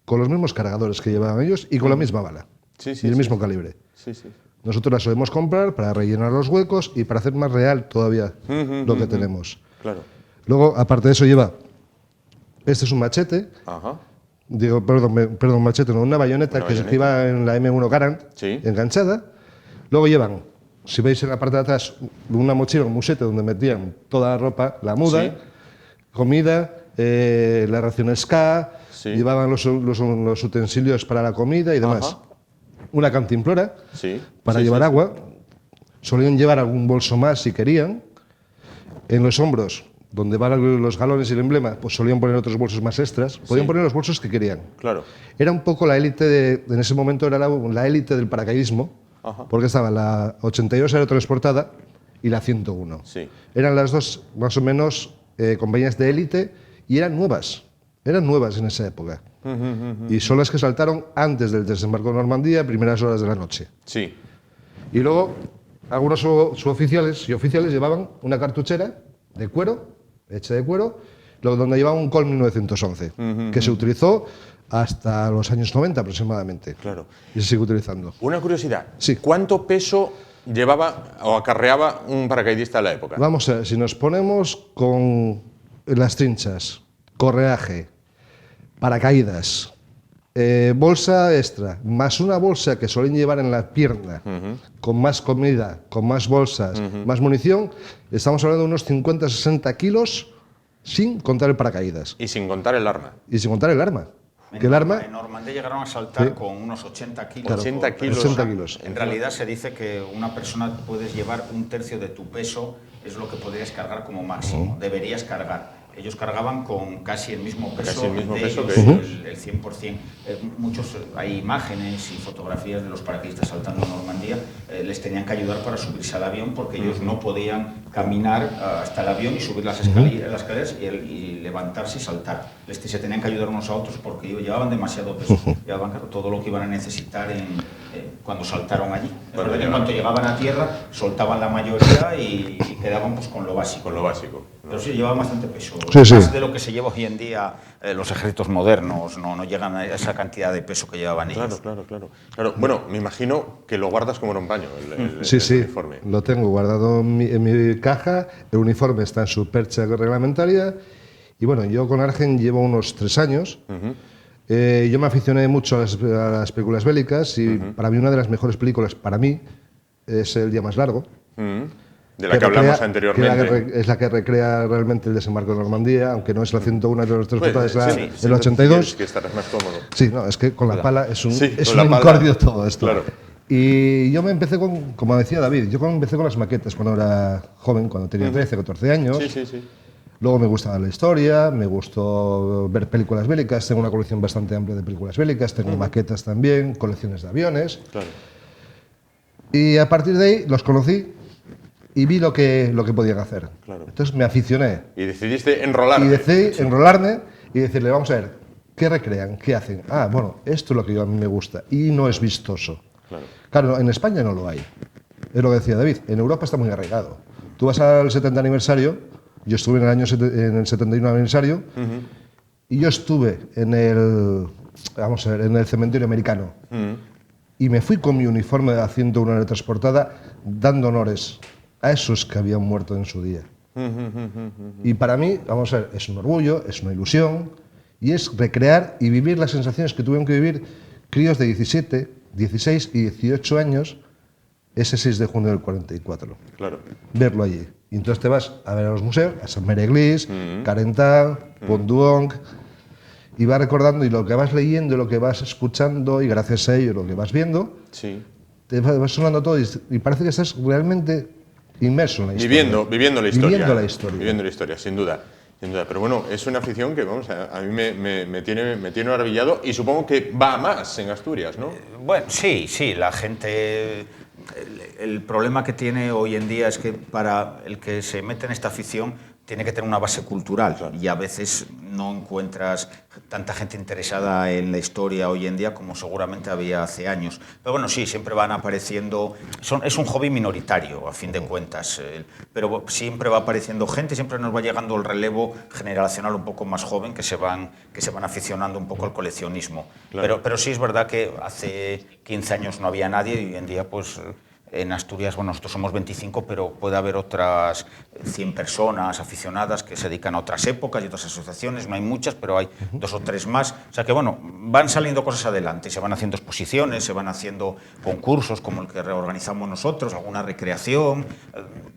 Speaker 4: con los mismos cargadores que llevaban ellos y con la misma bala.
Speaker 1: Sí,
Speaker 4: y el mismo calibre.
Speaker 1: Sí, sí.
Speaker 4: Nosotros las solemos comprar para rellenar los huecos y para hacer más real todavía lo que tenemos.
Speaker 1: Claro.
Speaker 4: Luego, aparte de eso, lleva... Este es un machete.
Speaker 1: Ajá.
Speaker 4: Digo, perdón, machete, no, una bayoneta
Speaker 1: Una
Speaker 4: que
Speaker 1: bayoneta.
Speaker 4: se iba en la M1 Garand,
Speaker 1: Sí.
Speaker 4: enganchada. Luego llevan, si veis en la parte de atrás, una mochila, un musete donde metían toda la ropa, la muda,
Speaker 1: Sí.
Speaker 4: comida, la ración SK,
Speaker 1: Sí.
Speaker 4: llevaban los utensilios para la comida y demás.
Speaker 1: Ajá.
Speaker 4: Una cantimplora
Speaker 1: Sí.
Speaker 4: para
Speaker 1: Sí,
Speaker 4: llevar
Speaker 1: sí,
Speaker 4: agua. Solían llevar algún bolso más si querían. En los hombros, donde van los galones y el emblema, pues solían poner otros bolsos más extras. Podían poner los bolsos que querían.
Speaker 1: Claro.
Speaker 4: Era un poco la élite en ese momento era la élite del paracaidismo,
Speaker 1: Ajá.
Speaker 4: porque estaba la 82 aerotransportada y la 101.
Speaker 1: Sí.
Speaker 4: Eran las dos más o menos compañías de élite y eran nuevas en esa época. Y son las que saltaron antes del desembarco de Normandía, primeras horas de la noche.
Speaker 1: Sí.
Speaker 4: Y luego algunos suboficiales y oficiales llevaban una cartuchera de cuero, hecha de cuero, donde llevaban un Colt 1911, que se utilizó hasta los años 90 aproximadamente.
Speaker 1: Claro.
Speaker 4: Y se sigue utilizando.
Speaker 1: Una curiosidad.
Speaker 4: Sí.
Speaker 1: ¿Cuánto peso llevaba o acarreaba un paracaidista en la época?
Speaker 4: Vamos a ver, si nos ponemos con las trinchas, correaje, paracaídas, bolsa extra, más una bolsa que suelen llevar en la pierna, con más comida, con más bolsas, más munición, estamos hablando de unos 50-60 kilos sin contar el paracaídas
Speaker 1: Y sin contar el arma.
Speaker 4: y sin contar el arma. Que el arma,
Speaker 3: En Normandía llegaron a saltar
Speaker 4: Sí.
Speaker 3: con unos 80 kilos.
Speaker 1: Claro. 80 kilos.
Speaker 4: 80 kilos.
Speaker 3: En realidad se dice que una persona puedes llevar un tercio de tu peso, es lo que podrías cargar como máximo. Deberías cargar. Ellos cargaban con casi el mismo peso,
Speaker 1: Casi el mismo
Speaker 3: de
Speaker 1: peso
Speaker 3: ellos,
Speaker 1: que ellos.
Speaker 3: el 100%. Hay imágenes y fotografías de los paracaidistas saltando en Normandía. Les tenían que ayudar para subirse al avión porque ellos no podían caminar hasta el avión y subir las escaleras y levantarse y saltar. Se tenían que ayudar unos a otros porque ellos llevaban demasiado peso. Llevaban todo lo que iban a necesitar cuando saltaron allí. En cuanto llegaban a tierra, soltaban la mayoría y quedaban pues, con lo básico.
Speaker 1: Con lo básico.
Speaker 3: Pero sí, llevaban bastante peso.
Speaker 4: Sí, sí.
Speaker 3: Más de lo que se lleva hoy en día los ejércitos modernos, no llegan a esa cantidad de peso que llevaban ellos.
Speaker 1: Claro. Bueno, me imagino que lo guardas como en un paño, el
Speaker 4: sí,
Speaker 1: uniforme.
Speaker 4: lo tengo guardado en mi caja, el uniforme está en su percha reglamentaria y bueno, yo con Argen llevo unos 3 años. Yo me aficioné mucho a las películas bélicas y para mí una de las mejores películas, para mí, es El día más largo.
Speaker 1: De la que hablamos
Speaker 4: recrea-
Speaker 1: anteriormente.
Speaker 4: es la que recrea realmente el desembarco de Normandía, aunque no es la 101 de los tres
Speaker 1: Bueno,
Speaker 4: es la,
Speaker 1: sí,
Speaker 4: el 82.
Speaker 1: Es que estarás más cómodo.
Speaker 4: Sí, no, es que con la pala es un,
Speaker 1: Sí,
Speaker 4: es
Speaker 1: con la
Speaker 4: un
Speaker 1: pala,
Speaker 4: incordio todo esto.
Speaker 1: claro.
Speaker 4: Y yo me empecé con, como decía David, yo empecé con las maquetas cuando era joven, cuando tenía 13, 14 años.
Speaker 1: Sí.
Speaker 4: Luego me gustaba la historia, me gustó ver películas bélicas, tengo una colección bastante amplia de películas bélicas, tengo maquetas también, colecciones de aviones.
Speaker 1: Claro.
Speaker 4: Y a partir de ahí los conocí y vi lo que podían hacer.
Speaker 1: Claro.
Speaker 4: Entonces me aficioné
Speaker 1: Y decidiste enrolar.
Speaker 4: y decidí enrolarme y decirle, vamos a ver, ¿qué recrean? ¿Qué hacen? Ah, bueno, esto es lo que a mí me gusta y no es vistoso. Claro, en España no lo hay. Es lo que decía David, en Europa está muy arraigado. Tú vas al 70 aniversario, yo estuve en el 71 aniversario y yo estuve en el cementerio americano. Y me fui con mi uniforme de la 101 aerotransportada dando honores a esos que habían muerto en su día. Y para mí, vamos a ver, es un orgullo, es una ilusión y es recrear y vivir las sensaciones que tuvieron que vivir críos de 17, 16 y 18 años ese 6 de junio del 44.
Speaker 1: Claro.
Speaker 4: Verlo allí. Y entonces te vas a ver a los museos, a Saint-Mère-Église, Carentan, Pont du Hoc, y vas recordando y lo que vas leyendo, lo que vas escuchando y gracias a ello lo que vas viendo,
Speaker 1: Sí.
Speaker 4: te va sonando todo y parece que estás realmente inmerso en la historia.
Speaker 1: Viviendo la historia.
Speaker 4: Viviendo la historia,
Speaker 1: sin duda. Sin duda, pero bueno, es una afición que, vamos, a mí me tiene maravillado y supongo que va a más en Asturias, ¿no?
Speaker 3: Bueno, sí, la gente... El problema que tiene hoy en día es que para el que se mete en esta afición tiene que tener una base cultural, claro. Y a veces no encuentras tanta gente interesada en la historia hoy en día como seguramente había hace años. Pero bueno, sí, siempre van apareciendo... es un hobby minoritario, a fin de cuentas, pero siempre va apareciendo gente, siempre nos va llegando el relevo generacional un poco más joven que se van aficionando un poco al coleccionismo. Claro. Pero sí es verdad que hace 15 años no había nadie y hoy en día pues... En Asturias, bueno, nosotros somos 25, pero puede haber otras 100 personas aficionadas que se dedican a otras épocas y otras asociaciones. No hay muchas, pero hay 2 o 3 más. O sea que, bueno, van saliendo cosas adelante. Se van haciendo exposiciones, se van haciendo concursos como el que reorganizamos nosotros, alguna recreación.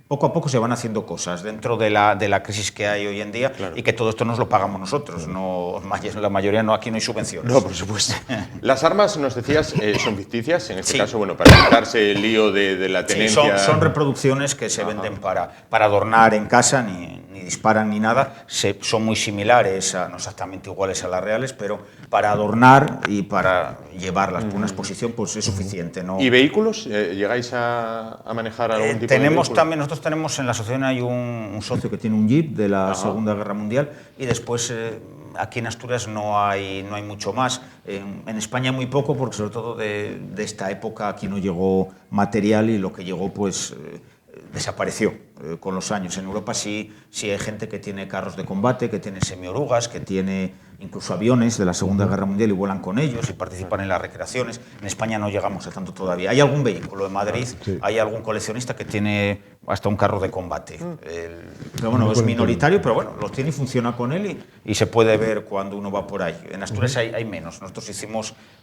Speaker 3: Poco a poco se van haciendo cosas dentro de la crisis que hay hoy en día, claro. Y que todo esto nos lo pagamos nosotros. No, la mayoría no, aquí no hay subvenciones.
Speaker 1: No, por supuesto. Las armas, nos decías, son ficticias. En este caso, bueno, para evitarse el lío de la tenencia.
Speaker 3: Sí, son reproducciones que se venden para adornar en casa, ni disparan ni nada. Son muy similares, no exactamente iguales a las reales, pero para adornar y para llevarlas por una exposición pues es suficiente, ¿no?
Speaker 1: ¿Y vehículos? ¿Llegáis a manejar algún tipo de vehículo?
Speaker 3: También, nosotros tenemos en la asociación hay un socio que tiene un Jeep de la Segunda Guerra Mundial y después... Aquí en Asturias no hay mucho más. En España muy poco, porque sobre todo de esta época aquí no llegó material y lo que llegó pues desapareció con los años. En Europa sí hay gente que tiene carros de combate, que tiene semiorugas, que tiene incluso aviones de la Segunda Guerra Mundial y vuelan con ellos y participan en las recreaciones. En España no llegamos a tanto todavía. Hay algún vehículo en Madrid, hay algún coleccionista que tiene hasta un carro de combate. Pero bueno, es minoritario, pero bueno, lo tiene y funciona con él y se puede ver cuando uno va por ahí. En Asturias hay menos. Nosotros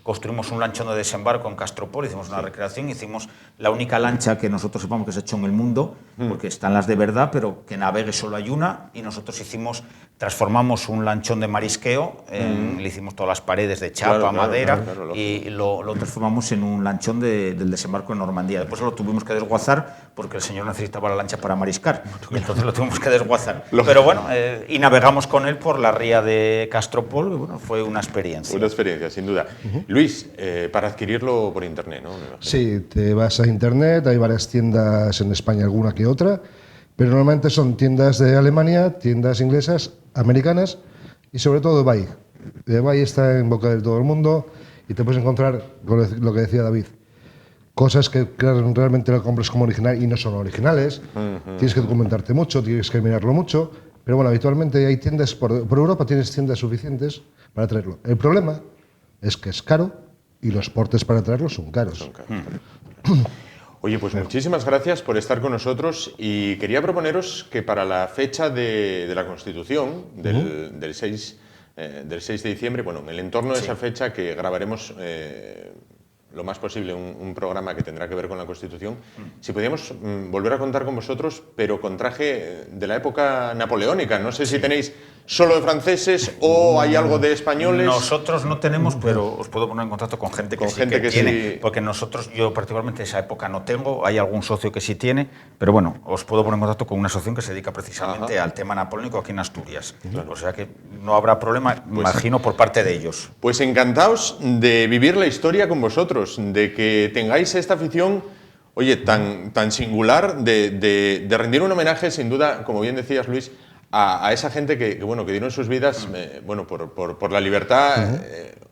Speaker 3: construimos un lanchón de desembarco en Castropol, hicimos una recreación, hicimos la única lancha que nosotros sepamos que se ha hecho en el mundo, porque están las de verdad, pero que navegue solo hay una, y nosotros transformamos un lanchón de marisqueo, le hicimos todas las paredes de chapa, madera, y lo transformamos en un lanchón del desembarco en Normandía. Después lo tuvimos que desguazar porque el señor necesitaba la lancha para mariscar, y entonces lo tuvimos que desguazar. Pero bueno, y navegamos con él por la ría de Castropol, y bueno, fue una experiencia.
Speaker 1: Una experiencia, sin duda. Luis, para adquirirlo por internet, ¿no?
Speaker 4: Sí, te vas a internet, hay varias tiendas en España, alguna que otra, pero normalmente son tiendas de Alemania, tiendas inglesas, americanas y sobre todo eBay. eBay está en boca de todo el mundo y te puedes encontrar, con lo que decía David, cosas que realmente lo compras como original y no son originales. Tienes que documentarte mucho, tienes que mirarlo mucho, pero bueno, habitualmente hay tiendas, por Europa tienes tiendas suficientes para traerlo. El problema es que es caro y los portes para traerlo son caros.
Speaker 1: Oye, pues muchísimas gracias por estar con nosotros y quería proponeros que para la fecha de la Constitución, del 6 de diciembre, bueno, en el entorno de esa fecha que grabaremos lo más posible un programa que tendrá que ver con la Constitución, si podíamos volver a contar con vosotros, pero con traje de la época napoleónica. No sé si tenéis solo de franceses o hay algo de españoles.
Speaker 3: Nosotros no tenemos, pero os puedo poner en contacto con gente que tiene. Porque nosotros, yo particularmente esa época no tengo, hay algún socio que sí tiene, pero bueno, os puedo poner en contacto con una asociación que se dedica precisamente al tema napoleónico aquí en Asturias. Claro. O sea que no habrá problema, imagino, por parte de ellos.
Speaker 1: Pues encantados de vivir la historia con vosotros, de que tengáis esta afición, oye, tan singular, de rendir un homenaje, sin duda, como bien decías, Luis, a esa gente que dieron sus vidas por la libertad,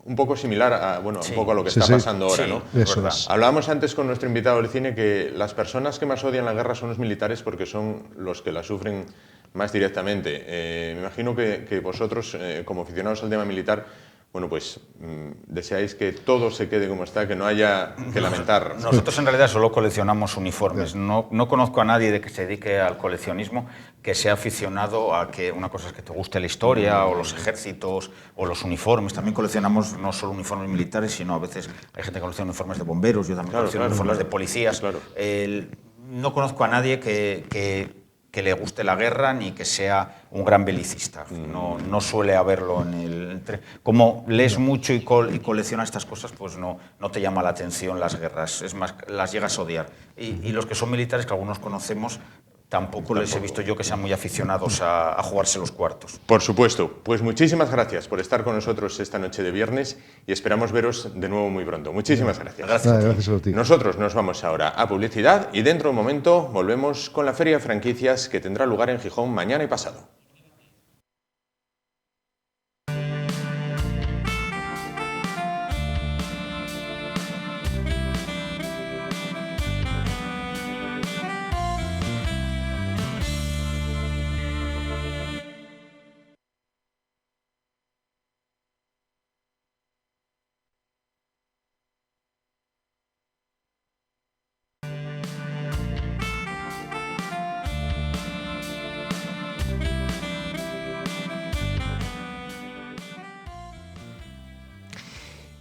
Speaker 1: un poco similar a, un poco a lo que está pasando ahora, ¿no?
Speaker 4: Eso es.
Speaker 1: Hablábamos antes con nuestro invitado del cine que las personas que más odian la guerra son los militares porque son los que la sufren más directamente. Me imagino que vosotros, como aficionados al tema militar, deseáis que todo se quede como está, que no haya que lamentar.
Speaker 3: Nosotros en realidad solo coleccionamos uniformes. No conozco a nadie que se dedique al coleccionismo que sea aficionado a que una cosa es que te guste la historia o los ejércitos o los uniformes. También coleccionamos no solo uniformes militares, sino a veces hay gente que colecciona uniformes de bomberos, yo también colecciono uniformes de policías. No conozco a nadie que que le guste la guerra ni que sea un gran belicista. No suele haberlo en el... Como lees mucho y coleccionas estas cosas, pues no te llama la atención las guerras, es más, las llegas a odiar. Y los que son militares, que algunos conocemos, tampoco les he visto yo que sean muy aficionados a jugarse los cuartos.
Speaker 1: Por supuesto. Pues muchísimas gracias por estar con nosotros esta noche de viernes y esperamos veros de nuevo muy pronto. Muchísimas gracias.
Speaker 4: Gracias a ti.
Speaker 1: Nosotros nos vamos ahora a publicidad y dentro de un momento volvemos con la Feria de Franquicias que tendrá lugar en Gijón mañana y pasado.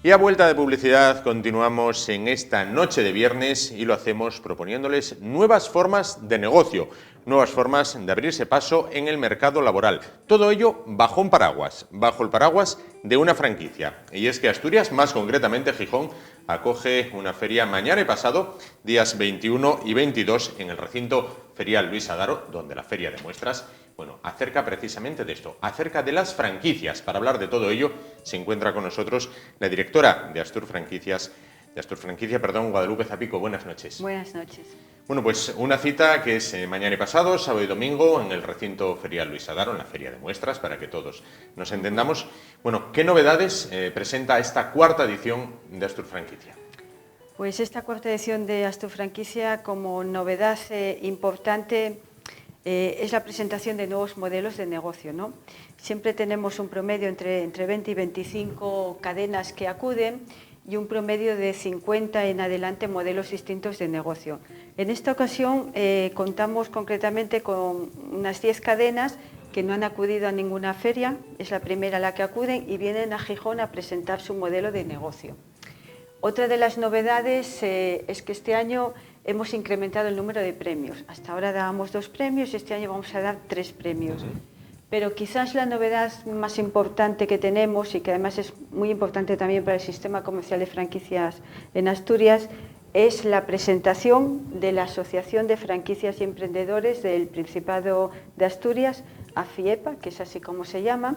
Speaker 1: Y a vuelta de publicidad continuamos en esta noche de viernes y lo hacemos proponiéndoles nuevas formas de negocio, nuevas formas de abrirse paso en el mercado laboral. Todo ello bajo un paraguas, bajo el paraguas de una franquicia. Y es que Asturias, más concretamente Gijón, acoge una feria mañana y pasado, días 21 y 22, en el recinto ferial Luis Adaro, donde la feria de muestras, acerca precisamente de esto, acerca de las franquicias. Para hablar de todo ello, se encuentra con nosotros la directora de Astur Franquicia, Guadalupe Zapico. Buenas noches.
Speaker 5: Buenas noches.
Speaker 1: Bueno, pues una cita que es mañana y pasado, sábado y domingo, en el recinto ferial Luis Adaro, en la feria de muestras, para que todos nos entendamos. Bueno, ¿qué novedades presenta esta cuarta edición de Astur Franquicia?
Speaker 5: Pues esta cuarta edición de Astur Franquicia, como novedad importante, es la presentación de nuevos modelos de negocio, ¿no? Siempre tenemos un promedio entre 20 y 25 cadenas que acuden y un promedio de 50 en adelante modelos distintos de negocio. En esta ocasión contamos concretamente con unas 10 cadenas que no han acudido a ninguna feria, es la primera a la que acuden y vienen a Gijón a presentar su modelo de negocio. Otra de las novedades es que este año hemos incrementado el número de premios. Hasta ahora dábamos 2 premios y este año vamos a dar 3 premios. Pero quizás la novedad más importante que tenemos y que además es muy importante también para el sistema comercial de franquicias en Asturias es la presentación de la Asociación de Franquicias y Emprendedores del Principado de Asturias, AFIEPA, que es así como se llama,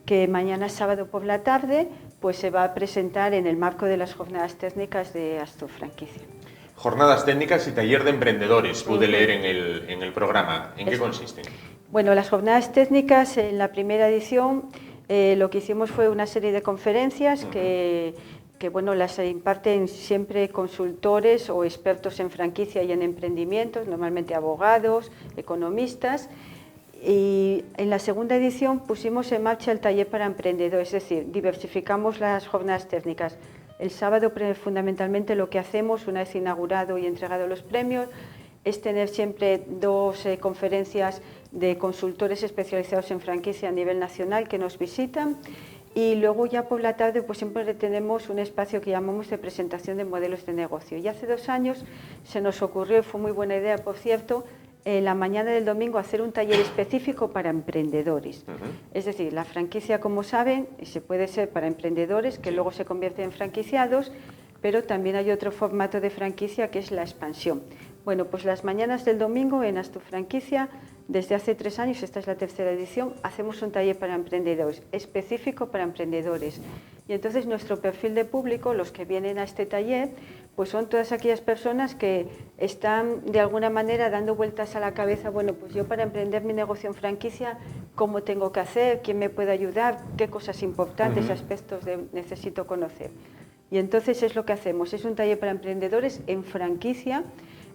Speaker 5: que mañana sábado por la tarde pues se va a presentar en el marco de las jornadas técnicas de Astur Franquicia.
Speaker 1: Jornadas técnicas y taller de emprendedores, pude leer en el programa. ¿En qué consisten?
Speaker 5: Bueno, las jornadas técnicas, en la primera edición, lo que hicimos fue una serie de conferencias que las imparten siempre consultores o expertos en franquicia y en emprendimientos, normalmente abogados, economistas. Y en la segunda edición pusimos en marcha el taller para emprendedores, es decir, diversificamos las jornadas técnicas. El sábado, fundamentalmente, lo que hacemos, una vez inaugurado y entregado los premios, es tener siempre 2 conferencias de consultores especializados en franquicia a nivel nacional que nos visitan. Y luego ya por la tarde pues siempre tenemos un espacio que llamamos de presentación de modelos de negocio. Y hace 2 años se nos ocurrió, y fue muy buena idea, por cierto, en la mañana del domingo hacer un taller específico para emprendedores. Es decir, la franquicia, como saben, se puede ser para emprendedores que luego se convierten en franquiciados, pero también hay otro formato de franquicia que es la expansión. Bueno, pues las mañanas del domingo en Astur Franquicia, desde hace 3 años, esta es la tercera edición, hacemos un taller para emprendedores, específico para emprendedores. Y entonces nuestro perfil de público, los que vienen a este taller, pues son todas aquellas personas que están de alguna manera dando vueltas a la cabeza, bueno, pues yo para emprender mi negocio en franquicia, ¿cómo tengo que hacer? ¿Quién me puede ayudar? ¿Qué cosas importantes, aspectos necesito conocer? Y entonces es lo que hacemos, es un taller para emprendedores en franquicia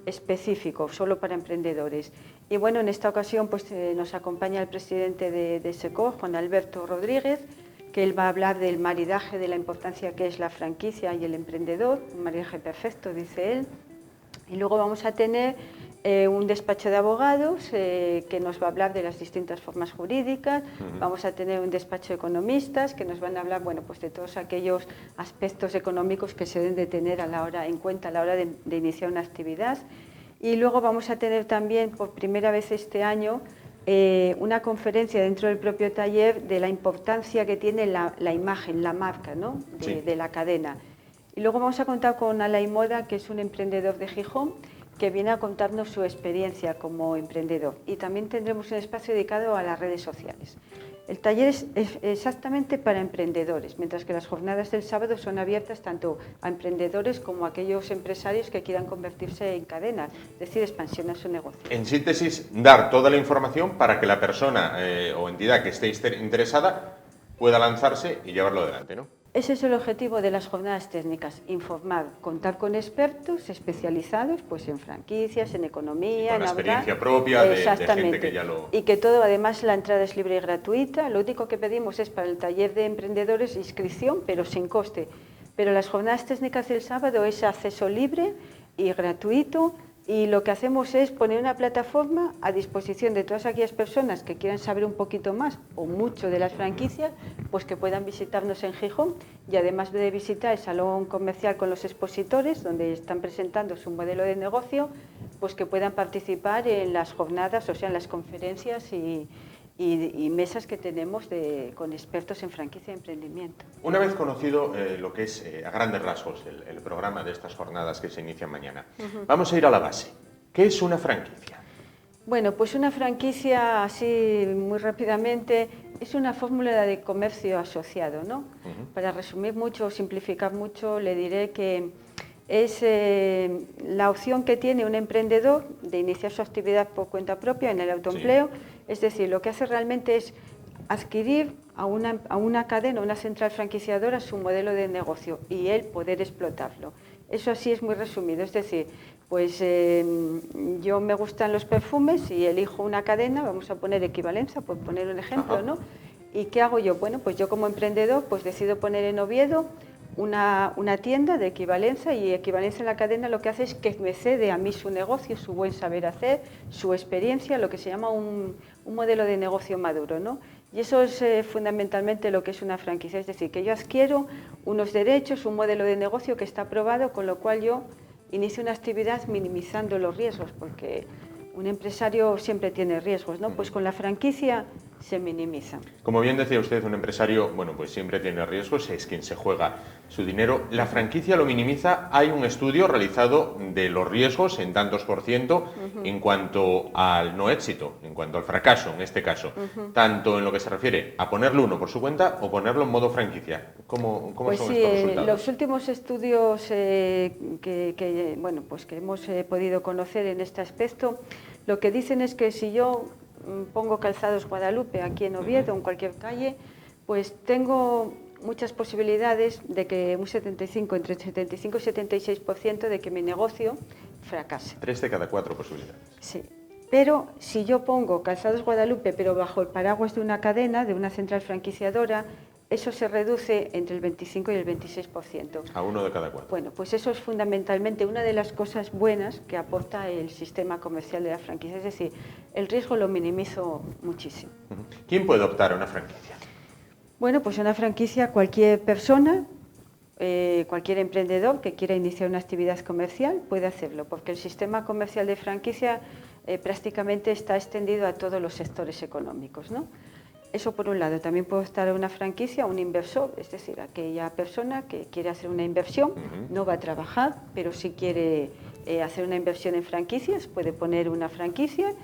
Speaker 5: específico, solo para emprendedores. Y bueno, en esta ocasión pues nos acompaña el presidente de SECOR, Juan Alberto Rodríguez, que él va a hablar del maridaje, de la importancia que es la franquicia y el emprendedor, un maridaje perfecto, dice él. Y luego vamos a tener un despacho de abogados que nos va a hablar de las distintas formas jurídicas, vamos a tener un despacho de economistas que nos van a hablar, bueno, pues de todos aquellos aspectos económicos que se deben de tener en cuenta a la hora de iniciar una actividad. Y luego vamos a tener también, por primera vez este año, una conferencia dentro del propio taller de la importancia que tiene la imagen, la marca, ¿no? de la cadena. Y luego vamos a contar con Alain Moda, que es un emprendedor de Gijón, que viene a contarnos su experiencia como emprendedor. Y también tendremos un espacio dedicado a las redes sociales. El taller es exactamente para emprendedores, mientras que las jornadas del sábado son abiertas tanto a emprendedores como a aquellos empresarios que quieran convertirse en cadenas, es decir, expansionar su negocio.
Speaker 1: En síntesis, dar toda la información para que la persona o entidad que esté interesada pueda lanzarse y llevarlo adelante, ¿no?
Speaker 5: Ese es el objetivo de las jornadas técnicas, informar, contar con expertos especializados pues, en franquicias, en economía,
Speaker 1: con la
Speaker 5: en
Speaker 1: experiencia propia de gente que ya lo...
Speaker 5: Y que todo, además, la entrada es libre y gratuita. Lo único que pedimos es para el taller de emprendedores inscripción, pero sin coste. Pero las jornadas técnicas del sábado es acceso libre y gratuito. Y lo que hacemos es poner una plataforma a disposición de todas aquellas personas que quieran saber un poquito más o mucho de las franquicias, pues que puedan visitarnos en Gijón y además de visitar el salón comercial con los expositores, donde están presentando su modelo de negocio, pues que puedan participar en las jornadas, o sea, en las conferencias y mesas que tenemos con expertos en franquicia y emprendimiento.
Speaker 1: Una vez conocido lo que es a grandes rasgos el programa de estas jornadas que se inician mañana, vamos a ir a la base. ¿Qué es una franquicia?
Speaker 5: Bueno, pues una franquicia, así muy rápidamente, es una fórmula de comercio asociado, ¿no? Para resumir mucho o simplificar mucho, le diré que es la opción que tiene un emprendedor de iniciar su actividad por cuenta propia en el autoempleo. Es decir, lo que hace realmente es adquirir a una cadena, una central franquiciadora, su modelo de negocio y él poder explotarlo. Eso así es muy resumido. Es decir, pues yo me gustan los perfumes y elijo una cadena, vamos a poner Equivalencia, por poner un ejemplo, ¿no? ¿Y qué hago yo? Bueno, pues yo como emprendedor pues decido poner en Oviedo una tienda de Equivalencia, y Equivalencia en la cadena lo que hace es que me cede a mí su negocio, su buen saber hacer, su experiencia, lo que se llama un modelo de negocio maduro, ¿no? Y eso es fundamentalmente lo que es una franquicia, es decir, que yo adquiero unos derechos, un modelo de negocio que está aprobado, con lo cual yo inicio una actividad minimizando los riesgos, porque un empresario siempre tiene riesgos, ¿no? Pues con la franquicia se minimizan.
Speaker 1: Como bien decía usted, un empresario, bueno, pues siempre tiene riesgos, es quien se juega su dinero. La franquicia lo minimiza. Hay un estudio realizado de los riesgos en tantos por ciento en cuanto al no éxito, en cuanto al fracaso, en este caso, tanto en lo que se refiere a ponerlo uno por su cuenta o ponerlo en modo franquicia. ¿Cómo
Speaker 5: pues
Speaker 1: son
Speaker 5: sí,
Speaker 1: estos resultados?
Speaker 5: Los últimos estudios que hemos podido conocer en este aspecto, lo que dicen es que si yo pongo Calzados Guadalupe aquí en Oviedo, en cualquier calle, pues tengo muchas posibilidades de que entre 75 y 76% de que mi negocio fracase.
Speaker 1: 3 de cada 4 posibilidades.
Speaker 5: Sí, pero si yo pongo Calzados Guadalupe, pero bajo el paraguas de una cadena, de una central franquiciadora, eso se reduce entre el 25 y el 26%.
Speaker 1: A 1 de cada 4.
Speaker 5: Bueno, pues eso es fundamentalmente una de las cosas buenas que aporta el sistema comercial de la franquicia. Es decir, el riesgo lo minimizo muchísimo.
Speaker 1: ¿Quién puede optar a una franquicia?
Speaker 5: Bueno, pues una franquicia, cualquier persona, cualquier emprendedor que quiera iniciar una actividad comercial puede hacerlo, porque el sistema comercial de franquicia prácticamente está extendido a todos los sectores económicos, ¿no? Eso por un lado. También puede estar una franquicia, un inversor, es decir, aquella persona que quiere hacer una inversión, no va a trabajar, pero si quiere hacer una inversión en franquicias, puede poner una franquicia,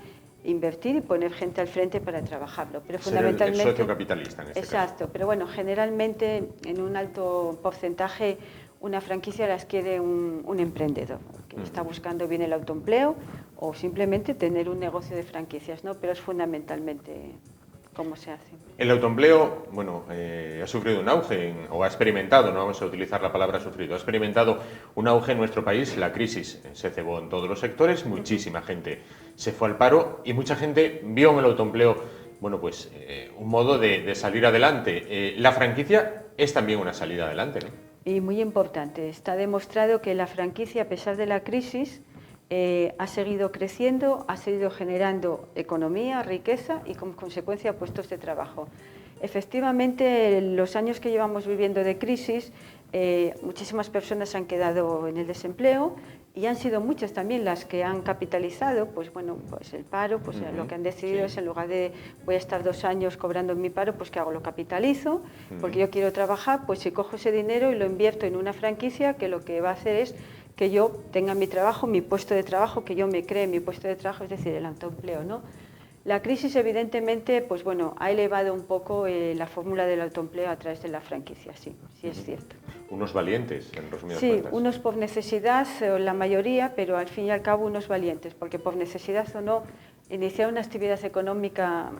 Speaker 5: invertir y poner gente al frente para trabajarlo. Pero fundamentalmente
Speaker 1: el socio capitalista en este
Speaker 5: exacto,
Speaker 1: caso.
Speaker 5: Pero bueno, generalmente en un alto porcentaje una franquicia la adquiere un emprendedor que está buscando bien el autoempleo o simplemente tener un negocio de franquicias, ¿no? Pero es fundamentalmente cómo se hace.
Speaker 1: El autoempleo, bueno, ha sufrido un auge, o ha experimentado, no vamos a utilizar la palabra sufrido, ha experimentado un auge en nuestro país. La crisis se cebó en todos los sectores, muchísima gente se fue al paro y mucha gente vio en el autoempleo, bueno, pues un modo de salir adelante. La franquicia es también una salida adelante, ¿no?
Speaker 5: Y muy importante, está demostrado que la franquicia, a pesar de la crisis, ha seguido creciendo, ha seguido generando economía, riqueza y como consecuencia puestos de trabajo. Efectivamente, en los años que llevamos viviendo de crisis, muchísimas personas han quedado en el desempleo y han sido muchas también las que han capitalizado, pues bueno, pues el paro, pues lo que han decidido es, en lugar de voy a estar 2 años cobrando mi paro, pues ¿qué hago? Lo capitalizo, porque yo quiero trabajar, pues si cojo ese dinero y lo invierto en una franquicia que lo que va a hacer es que yo tenga mi trabajo, mi puesto de trabajo, que yo me cree mi puesto de trabajo, es decir, el autoempleo, ¿no? La crisis, evidentemente, pues bueno, ha elevado un poco la fórmula del autoempleo a través de la franquicia, sí, sí es cierto.
Speaker 1: Unos valientes, en resumidas
Speaker 5: Sí,
Speaker 1: cuentas.
Speaker 5: unos por necesidad, la mayoría, pero al fin y al cabo unos valientes, porque por necesidad o no, iniciar una actividad económica,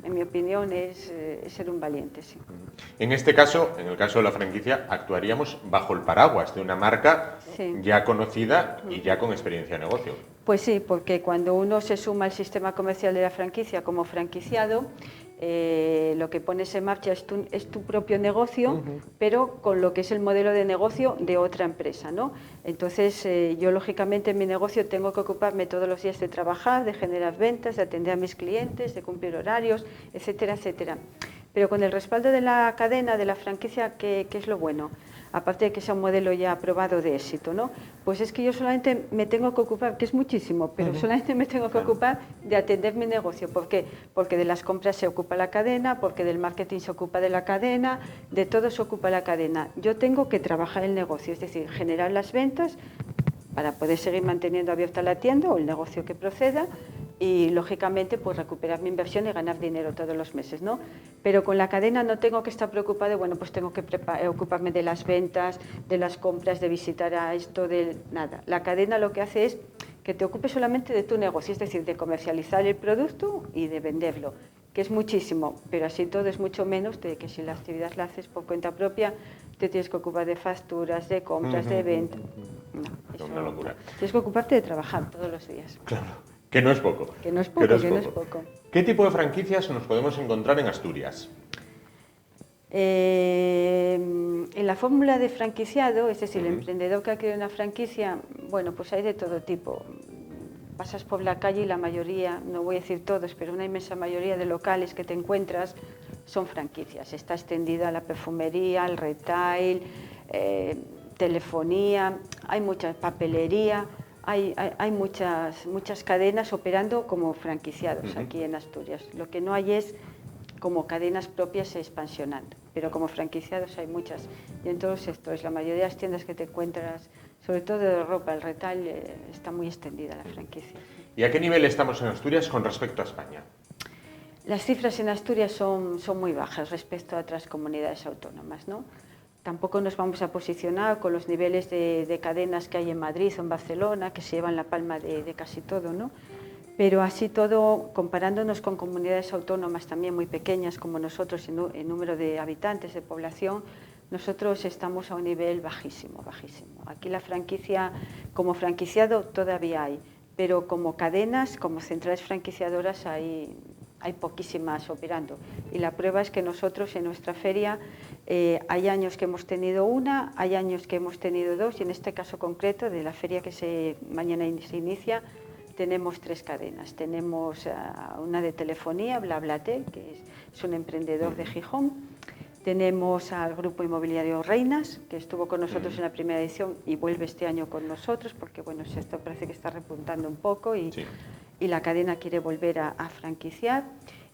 Speaker 5: en mi opinión, es ser un valiente, sí.
Speaker 1: En este caso, en el caso de la franquicia, actuaríamos bajo el paraguas de una marca ya conocida y ya con experiencia de negocio.
Speaker 5: Pues sí, porque cuando uno se suma al sistema comercial de la franquicia como franquiciado, lo que pones en marcha es tu propio negocio, pero con lo que es el modelo de negocio de otra empresa, ¿no? Entonces, yo lógicamente en mi negocio tengo que ocuparme todos los días de trabajar, de generar ventas, de atender a mis clientes, de cumplir horarios, etcétera, etcétera. Pero con el respaldo de la cadena, de la franquicia, ¿qué es lo bueno? Aparte de que sea un modelo ya aprobado de éxito, ¿no? Pues es que yo solamente me tengo que ocupar, que es muchísimo, pero solamente me tengo que ocupar de atender mi negocio. ¿Por qué? Porque de las compras se ocupa la cadena, porque del marketing se ocupa de la cadena, de todo se ocupa la cadena. Yo tengo que trabajar el negocio, es decir, generar las ventas para poder seguir manteniendo abierta la tienda o el negocio que proceda, y lógicamente pues recuperar mi inversión y ganar dinero todos los meses, ¿no? Pero con la cadena no tengo que estar preocupada de, bueno, pues tengo que ocuparme de las ventas, de las compras, de visitar a esto, de nada. La cadena lo que hace es que te ocupes solamente de tu negocio, es decir, de comercializar el producto y de venderlo, que es muchísimo, pero así todo es mucho menos de que si la actividad la haces por cuenta propia, te tienes que ocupar de facturas, de compras, de ventas. No,
Speaker 1: Una locura.
Speaker 5: Tienes que ocuparte de trabajar todos los días.
Speaker 1: Claro. Que no es poco.
Speaker 5: Que no es poco, que no es poco.
Speaker 1: ¿Qué tipo de franquicias nos podemos encontrar en Asturias?
Speaker 5: En la fórmula de franquiciado, es decir, el emprendedor que ha creado una franquicia, bueno, pues hay de todo tipo. Pasas por la calle y la mayoría, no voy a decir todos, pero una inmensa mayoría de locales que te encuentras son franquicias. Está extendida la perfumería, el retail, telefonía, hay mucha papelería. Hay muchas cadenas operando como franquiciados aquí en Asturias. Lo que no hay es como cadenas propias expansionando, pero como franquiciados hay muchas. Y en todos los sectores, la mayoría de las tiendas que te encuentras, sobre todo de ropa, el retail, está muy extendida la franquicia.
Speaker 1: ¿Y a qué nivel estamos en Asturias con respecto a España?
Speaker 5: Las cifras en Asturias son muy bajas respecto a otras comunidades autónomas, ¿no? Tampoco nos vamos a posicionar con los niveles de cadenas que hay en Madrid o en Barcelona, que se llevan la palma de casi todo, ¿no? Pero así todo, comparándonos con comunidades autónomas también muy pequeñas como nosotros en número de habitantes, de población, nosotros estamos a un nivel bajísimo, bajísimo. Aquí la franquicia, como franquiciado todavía hay, pero como cadenas, como centrales franquiciadoras hay poquísimas operando. Y la prueba es que nosotros en nuestra feria hay años que hemos tenido una, hay años que hemos tenido dos, y en este caso concreto de la feria que mañana se inicia, tenemos 3 cadenas. Tenemos una de telefonía, BlaBlaTel, que es un emprendedor de Gijón. Tenemos al Grupo Inmobiliario Reinas, que estuvo con nosotros en la primera edición y vuelve este año con nosotros, porque bueno, esto parece que está repuntando un poco y la cadena quiere volver a franquiciar.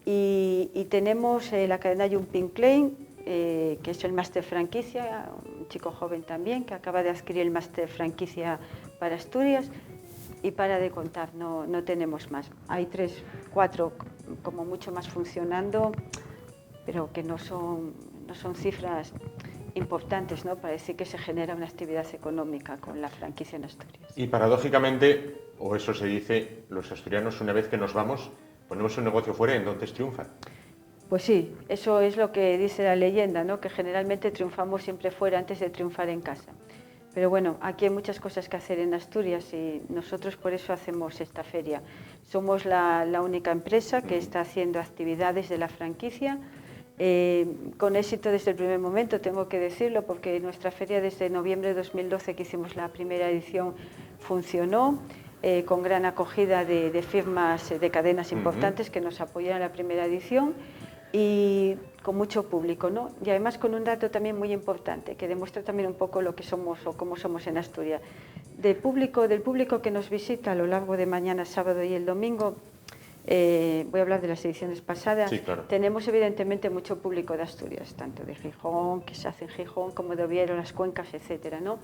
Speaker 5: Y tenemos la cadena Jumping Klein, que es el máster franquicia, un chico joven también, que acaba de adquirir el máster franquicia para Asturias. Y para de contar, no tenemos más. Hay 3, 4 como mucho más funcionando, pero que no son cifras importantes, ¿no? Para decir que se genera una actividad económica con la franquicia en Asturias.
Speaker 1: Y paradójicamente, o eso se dice, los asturianos una vez que nos vamos, ponemos un negocio fuera y entonces triunfan.
Speaker 5: Pues sí, eso es lo que dice la leyenda, ¿no? Que generalmente triunfamos siempre fuera antes de triunfar en casa. Pero bueno, aquí hay muchas cosas que hacer en Asturias y nosotros por eso hacemos esta feria. Somos la única empresa que está haciendo actividades de la franquicia, con éxito desde el primer momento, tengo que decirlo, porque nuestra feria desde noviembre de 2012 que hicimos la primera edición funcionó, con gran acogida de firmas de cadenas importantes que nos apoyaron en la primera edición y con mucho público, ¿no? Y además con un dato también muy importante que demuestra también un poco lo que somos o cómo somos en Asturias. del público que nos visita a lo largo de mañana, sábado y el domingo, voy a hablar de las ediciones pasadas.
Speaker 1: Sí, claro.
Speaker 5: Tenemos evidentemente mucho público de Asturias, tanto de Gijón, que se hace en Gijón, como de Oviedo, las cuencas, etcétera, ¿no?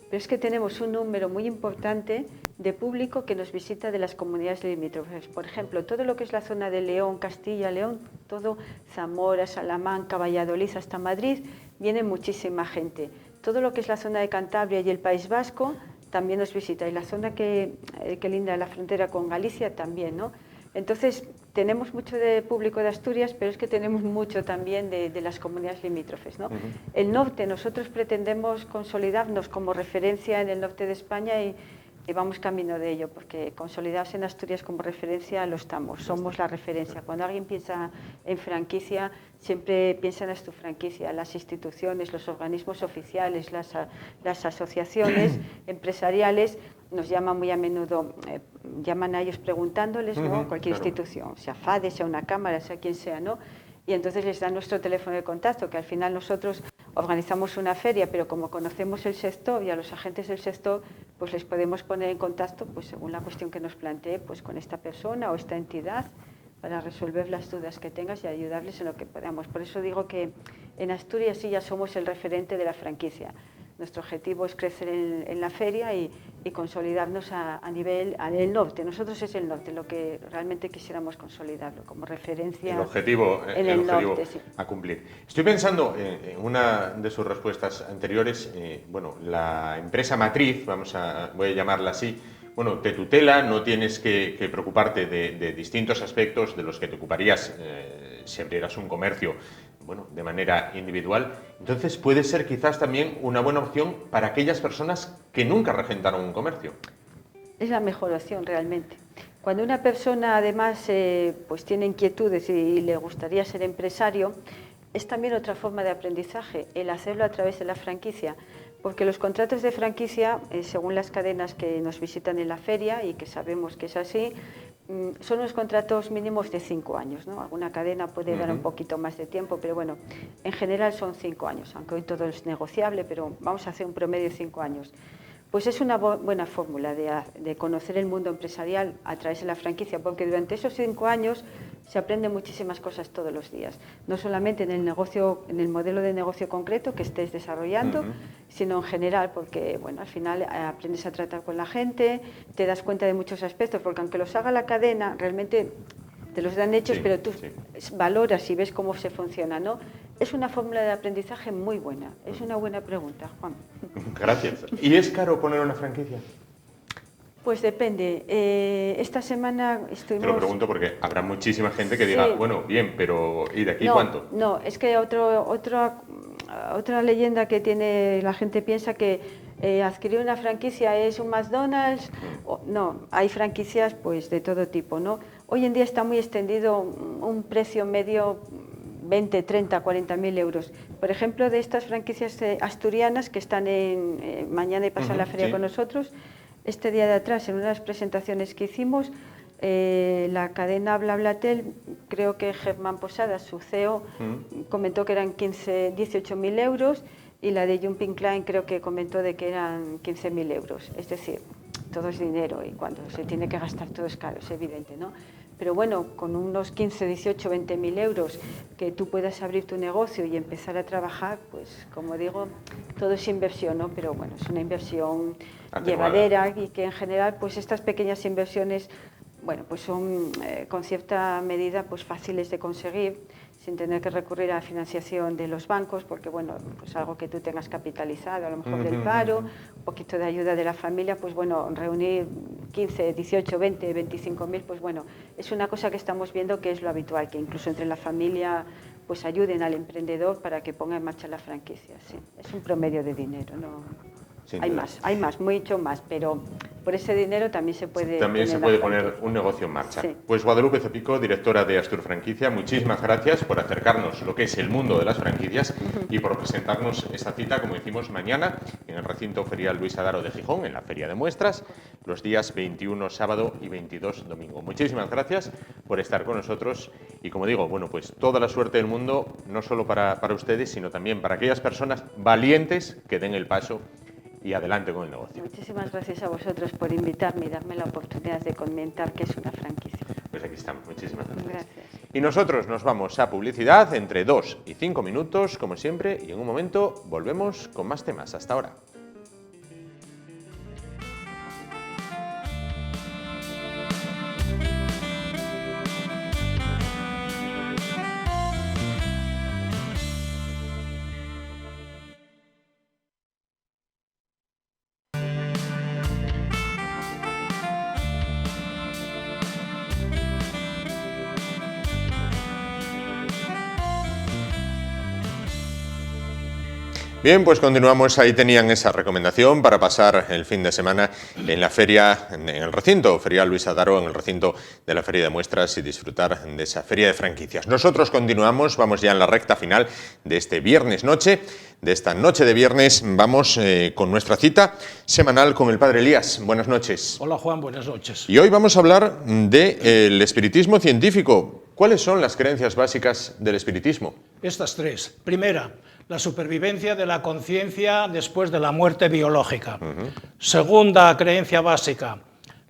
Speaker 5: Pero es que tenemos un número muy importante de público que nos visita de las comunidades limítrofes. Por ejemplo, todo lo que es la zona de León, Castilla, León, todo Zamora, Salamanca, Valladolid, hasta Madrid, viene muchísima gente. Todo lo que es la zona de Cantabria y el País Vasco también nos visita. Y la zona que linda la frontera con Galicia también, ¿no? Entonces, tenemos mucho de público de Asturias, pero es que tenemos mucho también de las comunidades limítrofes, ¿no? El norte, nosotros pretendemos consolidarnos como referencia en el norte de España y vamos camino de ello, porque consolidarse en Asturias como referencia lo estamos, somos la referencia. Cuando alguien piensa en franquicia, siempre piensa en tu franquicia, las instituciones, los organismos oficiales, las asociaciones empresariales nos llaman muy a menudo, llaman a ellos preguntándoles, ¿no? Cualquier institución, sea FADE, sea una cámara, sea quien sea, ¿no? Y entonces les dan nuestro teléfono de contacto, que al final nosotros organizamos una feria, pero como conocemos el sector y a los agentes del sector, pues les podemos poner en contacto, pues según la cuestión que nos plantee, pues con esta persona o esta entidad, para resolver las dudas que tengas y ayudarles en lo que podamos. Por eso digo que en Asturias sí ya somos el referente de la franquicia. Nuestro objetivo es crecer en la feria y consolidarnos a nivel del norte. Nosotros es el norte, lo que realmente quisiéramos consolidarlo como referencia.
Speaker 1: El objetivo,
Speaker 5: norte, sí.
Speaker 1: A cumplir. Estoy pensando en una de sus respuestas anteriores, bueno, la empresa matriz, voy a llamarla así, bueno, te tutela, no tienes que preocuparte de distintos aspectos de los que te ocuparías si abrieras un comercio, bueno, de manera individual. Entonces puede ser quizás también una buena opción para aquellas personas que nunca regentaron un comercio.
Speaker 5: Es la mejor opción realmente. Cuando una persona además pues tiene inquietudes y le gustaría ser empresario, es también otra forma de aprendizaje, el hacerlo a través de la franquicia. Porque los contratos de franquicia, según las cadenas que nos visitan en la feria y que sabemos que es así, son unos contratos mínimos de 5 años, ¿no? Alguna cadena puede dar un poquito más de tiempo, pero bueno, en general son 5 años, aunque hoy todo es negociable, pero vamos a hacer un promedio de 5 años. Pues es una buena fórmula de conocer el mundo empresarial a través de la franquicia, porque durante esos 5 años se aprenden muchísimas cosas todos los días, no solamente en el negocio, en el modelo de negocio concreto que estés desarrollando, sino en general, porque bueno, al final aprendes a tratar con la gente, te das cuenta de muchos aspectos, porque aunque los haga la cadena, realmente te los dan hechos, pero tú valoras y ves cómo se funciona, ¿no? Es una fórmula de aprendizaje muy buena. Es una buena pregunta, Juan.
Speaker 1: Gracias. ¿Y es caro poner una franquicia?
Speaker 5: Pues depende. Esta semana estuvimos...
Speaker 1: Te lo pregunto porque habrá muchísima gente que diga, bueno, bien, pero ¿y de aquí cuánto?
Speaker 5: No, es que otra leyenda que tiene la gente piensa que adquirir una franquicia es un McDonald's. No, hay franquicias pues de todo tipo, ¿no? Hoy en día está muy extendido un precio medio 20, 30, 40.000 euros. Por ejemplo, de estas franquicias asturianas que están mañana y pasado en la feria con nosotros, este día de atrás, en una de las presentaciones que hicimos, la cadena BlaBlaTel, creo que Germán Posadas, su CEO, comentó que eran 18.000 euros y la de Jumping Klein creo que comentó de que eran 15.000 euros. Es decir, todo es dinero y cuando se tiene que gastar todo es caro, es evidente, ¿no? Pero bueno, con unos 15, 18, 20.000 euros que tú puedas abrir tu negocio y empezar a trabajar, pues como digo, todo es inversión, ¿no? Pero bueno, es una inversión llevadera y que en general pues estas pequeñas inversiones, bueno, pues son con cierta medida pues fáciles de conseguir sin tener que recurrir a la financiación de los bancos, porque bueno, pues algo que tú tengas capitalizado, a lo mejor del paro, un poquito de ayuda de la familia, pues bueno, reunir 15, 18, 20, 25.000, pues bueno, es una cosa que estamos viendo que es lo habitual, que incluso entre la familia pues ayuden al emprendedor para que ponga en marcha la franquicia, sí. Es un promedio de dinero, ¿no? Hay más, mucho más, pero por ese dinero también se puede
Speaker 1: poner un negocio en marcha.
Speaker 5: Sí.
Speaker 1: Pues Guadalupe Zapico, directora de Astur Franquicia, muchísimas gracias por acercarnos lo que es el mundo de las franquicias y por presentarnos esta cita, como decimos, mañana en el recinto ferial Luis Adaro de Gijón, en la Feria de Muestras, los días 21 sábado y 22 domingo. Muchísimas gracias por estar con nosotros y, como digo, bueno, pues toda la suerte del mundo, no solo para ustedes, sino también para aquellas personas valientes que den el paso y adelante con el negocio.
Speaker 5: Muchísimas gracias a vosotros por invitarme y darme la oportunidad de comentar qué es una franquicia.
Speaker 1: Pues aquí estamos, muchísimas gracias.
Speaker 5: Gracias.
Speaker 1: Y nosotros nos vamos a publicidad entre 2 y 5 minutos, como siempre, y en un momento volvemos con más temas. Hasta ahora. Bien, pues continuamos. Ahí tenían esa recomendación para pasar el fin de semana en la feria, en el recinto Ferial Luis Adaro, en el recinto de la Feria de Muestras y disfrutar de esa feria de franquicias. Nosotros continuamos, vamos ya en la recta final de este viernes noche, de esta noche de viernes. Vamos con nuestra cita semanal con el Padre Elías. Buenas noches.
Speaker 6: Hola Juan, buenas noches.
Speaker 1: Y hoy vamos a hablar del espiritismo científico. ¿Cuáles son las creencias básicas del espiritismo?
Speaker 6: Estas tres. Primera, la supervivencia de la conciencia después de la muerte biológica. Segunda creencia básica,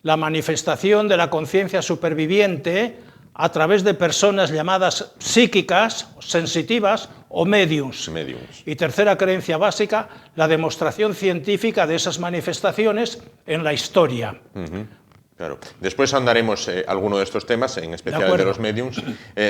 Speaker 6: la manifestación de la conciencia superviviente a través de personas llamadas psíquicas, sensitivas o mediums. Y tercera creencia básica, la demostración científica de esas manifestaciones en la historia.
Speaker 1: Claro. Después andaremos alguno de estos temas, en especial el de los mediums.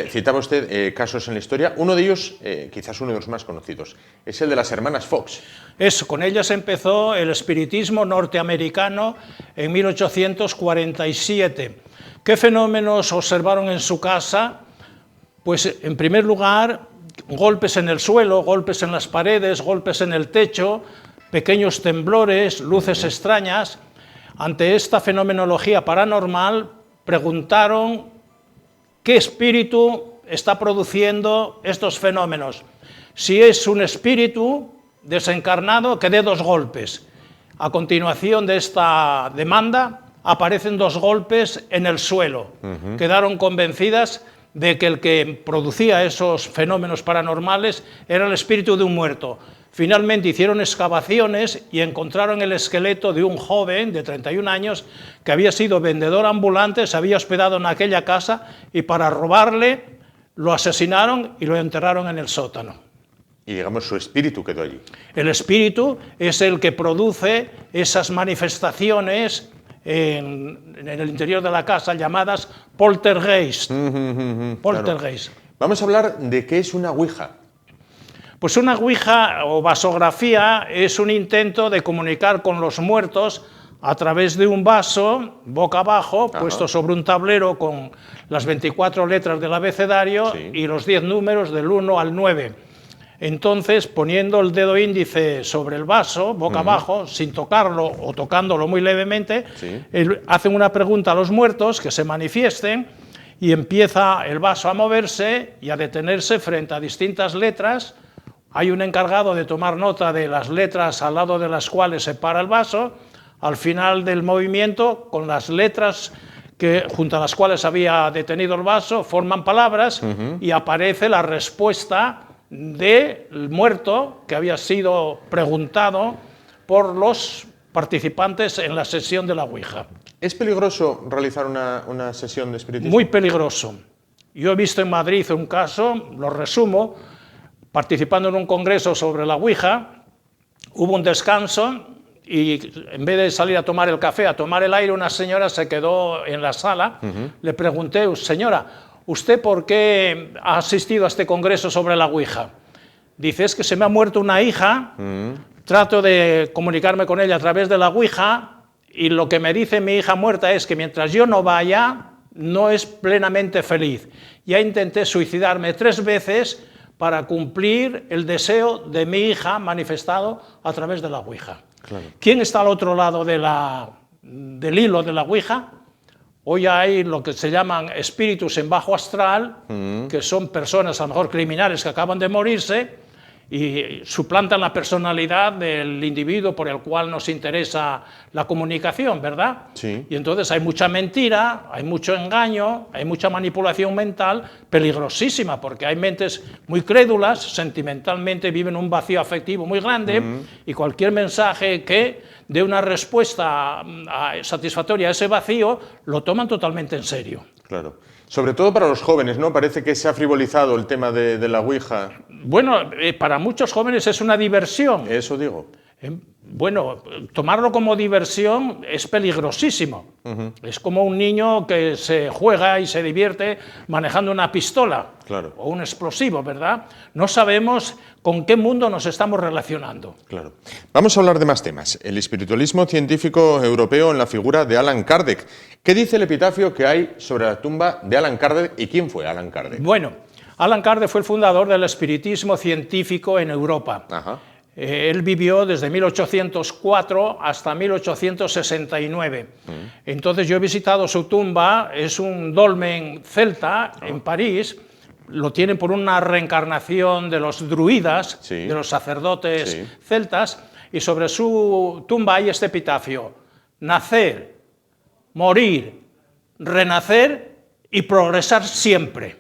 Speaker 1: Citaba usted casos en la historia. Uno de ellos, quizás uno de los más conocidos, es el de las hermanas Fox.
Speaker 6: Eso, con ellas empezó el espiritismo norteamericano en 1847. ¿Qué fenómenos observaron en su casa? Pues, en primer lugar, golpes en el suelo, golpes en las paredes, golpes en el techo, pequeños temblores, luces extrañas. Ante esta fenomenología paranormal, preguntaron qué espíritu está produciendo estos fenómenos. Si es un espíritu desencarnado, que dé 2 golpes. A continuación de esta demanda, aparecen 2 golpes en el suelo. Quedaron convencidas de que el que producía esos fenómenos paranormales era el espíritu de un muerto. Finalmente hicieron excavaciones y encontraron el esqueleto de un joven de 31 años que había sido vendedor ambulante, se había hospedado en aquella casa y para robarle lo asesinaron y lo enterraron en el sótano.
Speaker 1: Y digamos su espíritu quedó allí.
Speaker 6: El espíritu es el que produce esas manifestaciones en el interior de la casa llamadas poltergeist. Poltergeist.
Speaker 1: Claro. Vamos a hablar de qué es una ouija.
Speaker 6: Pues una ouija o vasografía es un intento de comunicar con los muertos a través de un vaso, boca abajo, puesto sobre un tablero con las 24 letras del abecedario y los 10 números del 1 al 9. Entonces, poniendo el dedo índice sobre el vaso, boca abajo, sin tocarlo o tocándolo muy levemente, hacen una pregunta a los muertos que se manifiesten y empieza el vaso a moverse y a detenerse frente a distintas letras. Hay un encargado de tomar nota de las letras al lado de las cuales se para el vaso. Al final del movimiento, con las letras junto a las cuales había detenido el vaso, forman palabras y aparece la respuesta del muerto que había sido preguntado por los participantes en la sesión de la ouija.
Speaker 1: ¿Es peligroso realizar una sesión de espiritismo?
Speaker 6: Muy peligroso. Yo he visto en Madrid un caso, lo resumo, participando en un congreso sobre la ouija, hubo un descanso y en vez de salir a tomar el café, a tomar el aire, una señora se quedó en la sala. Le pregunté, señora, ¿usted por qué ha asistido a este congreso sobre la ouija? Dice, es que se me ha muerto una hija, trato de comunicarme con ella a través de la ouija y lo que me dice mi hija muerta es que mientras yo no vaya, no es plenamente feliz. Ya intenté suicidarme 3 veces para cumplir el deseo de mi hija manifestado a través de la ouija. Claro. ¿Quién está al otro lado del hilo de la ouija? Hoy hay lo que se llaman espíritus en bajo astral, que son personas a lo mejor criminales que acaban de morirse y suplantan la personalidad del individuo por el cual nos interesa la comunicación, ¿verdad?
Speaker 1: Sí.
Speaker 6: Y entonces hay mucha mentira, hay mucho engaño, hay mucha manipulación mental peligrosísima, porque hay mentes muy crédulas, sentimentalmente viven un vacío afectivo muy grande, y cualquier mensaje que dé una respuesta satisfactoria a ese vacío lo toman totalmente en serio.
Speaker 1: Claro. Sobre todo para los jóvenes, ¿no? Parece que se ha frivolizado el tema de la Ouija.
Speaker 6: Bueno, para muchos jóvenes es una diversión.
Speaker 1: Eso digo.
Speaker 6: Bueno, tomarlo como diversión es peligrosísimo. Es como un niño que se juega y se divierte manejando una pistola,
Speaker 1: claro,
Speaker 6: o un explosivo, ¿verdad? No sabemos con qué mundo nos estamos relacionando.
Speaker 1: Claro. Vamos a hablar de más temas. El espiritualismo científico europeo en la figura de Allan Kardec. ¿Qué dice el epitafio que hay sobre la tumba de Allan Kardec y quién fue Allan Kardec?
Speaker 6: Bueno, Allan Kardec fue el fundador del espiritismo científico en Europa.
Speaker 1: Ajá.
Speaker 6: Él vivió desde 1804 hasta 1869. Entonces yo he visitado su tumba, es un dolmen celta en París, lo tienen por una reencarnación de los druidas,
Speaker 1: sí,
Speaker 6: de los sacerdotes
Speaker 1: sí,
Speaker 6: celtas, y sobre su tumba hay este epitafio: nacer, morir, renacer y progresar siempre.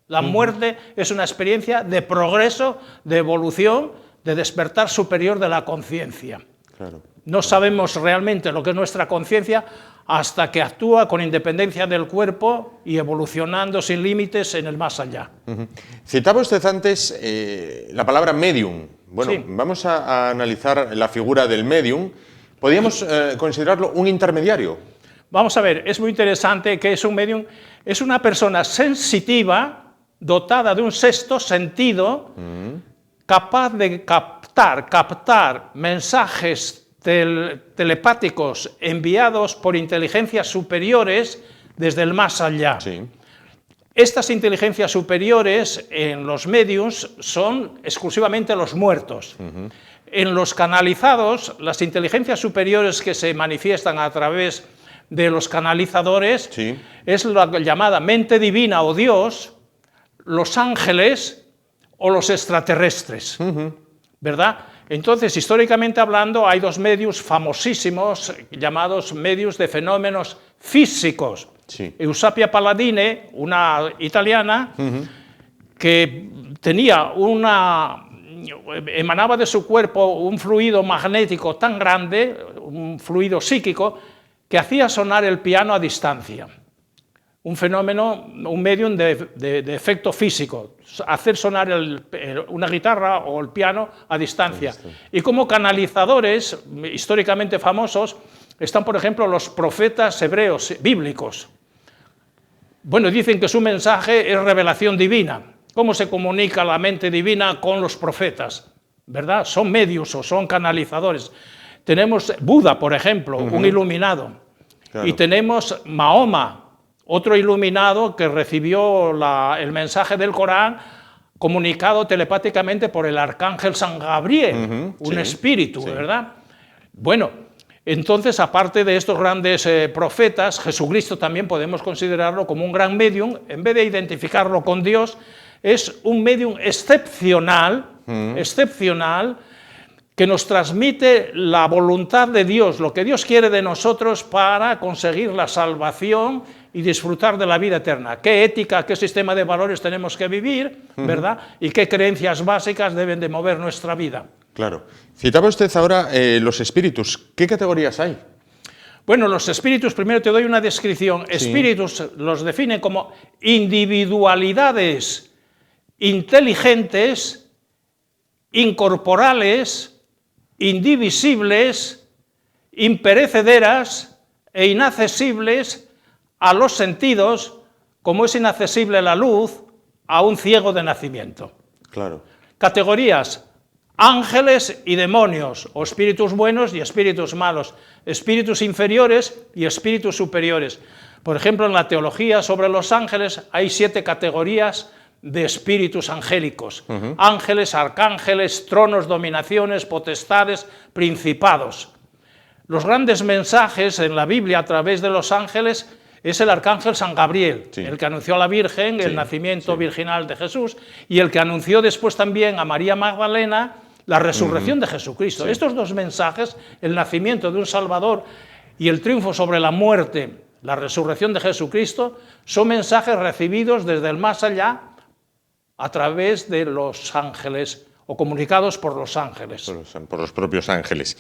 Speaker 6: La muerte es una experiencia de progreso, de evolución, de despertar superior de la conciencia.
Speaker 1: Claro.
Speaker 6: No sabemos realmente lo que es nuestra conciencia hasta que actúa con independencia del cuerpo y evolucionando sin límites en el más allá.
Speaker 1: Citaba usted antes la palabra medium. Bueno,
Speaker 6: Sí.
Speaker 1: vamos a analizar la figura del medium. ¿Podríamos considerarlo un intermediario?
Speaker 6: Vamos a ver, es muy interesante que es un medium, es una persona sensitiva, dotada de un sexto sentido, capaz de captar mensajes telepáticos enviados por inteligencias superiores desde el más allá.
Speaker 1: Sí.
Speaker 6: Estas inteligencias superiores en los mediums son exclusivamente los muertos. En los canalizados, las inteligencias superiores que se manifiestan a través de los canalizadores,
Speaker 1: Sí.
Speaker 6: es la llamada mente divina o Dios, los ángeles o los extraterrestres, ¿verdad? Entonces, históricamente hablando, hay dos medios famosísimos llamados medios de fenómenos físicos.
Speaker 1: Sí.
Speaker 6: Eusapia Palladini, una italiana, que emanaba de su cuerpo un fluido magnético tan grande, un fluido psíquico, que hacía sonar el piano a distancia. Un fenómeno, un medium de efecto físico, hacer sonar una guitarra o el piano a distancia. Y como canalizadores históricamente famosos están, por ejemplo, los profetas hebreos bíblicos. Bueno, dicen que su mensaje es revelación divina. ¿Cómo se comunica la mente divina con los profetas? ¿Verdad? Son medios o son canalizadores. Tenemos Buda, por ejemplo, un iluminado.
Speaker 1: Claro.
Speaker 6: Y tenemos Mahoma, otro iluminado que recibió el mensaje del Corán comunicado telepáticamente por el arcángel San Gabriel, un
Speaker 1: sí,
Speaker 6: espíritu,
Speaker 1: sí.
Speaker 6: ¿verdad? Bueno, entonces, aparte de estos grandes profetas, Jesucristo también podemos considerarlo como un gran medium. En vez de identificarlo con Dios, es un medium excepcional, que nos transmite la voluntad de Dios, lo que Dios quiere de nosotros para conseguir la salvación y disfrutar de la vida eterna. ¿Qué ética, qué sistema de valores tenemos que vivir, verdad? Y qué creencias básicas deben de mover nuestra vida.
Speaker 1: Claro. Citaba usted ahora los espíritus. ¿Qué categorías hay?
Speaker 6: Bueno, los espíritus, primero te doy una descripción.
Speaker 1: Sí.
Speaker 6: Espíritus los definen como individualidades inteligentes, incorporales, indivisibles, imperecederas e inaccesibles a los sentidos, como es inaccesible la luz a un ciego de nacimiento.
Speaker 1: Claro.
Speaker 6: Categorías: ángeles y demonios, o espíritus buenos y espíritus malos, espíritus inferiores y espíritus superiores. Por ejemplo, en la teología sobre los ángeles hay 7 categorías de espíritus angélicos. Ángeles, arcángeles, tronos, dominaciones, potestades, principados. Los grandes mensajes en la Biblia a través de los ángeles es el arcángel San Gabriel,
Speaker 1: Sí.
Speaker 6: el que anunció a la Virgen el
Speaker 1: Sí,
Speaker 6: nacimiento virginal de Jesús y el que anunció después también a María Magdalena la resurrección de Jesucristo.
Speaker 1: Sí.
Speaker 6: Estos dos mensajes, el nacimiento de un Salvador y el triunfo sobre la muerte, la resurrección de Jesucristo, son mensajes recibidos desde el más allá a través de los ángeles o comunicados por los ángeles.
Speaker 1: Por los propios ángeles.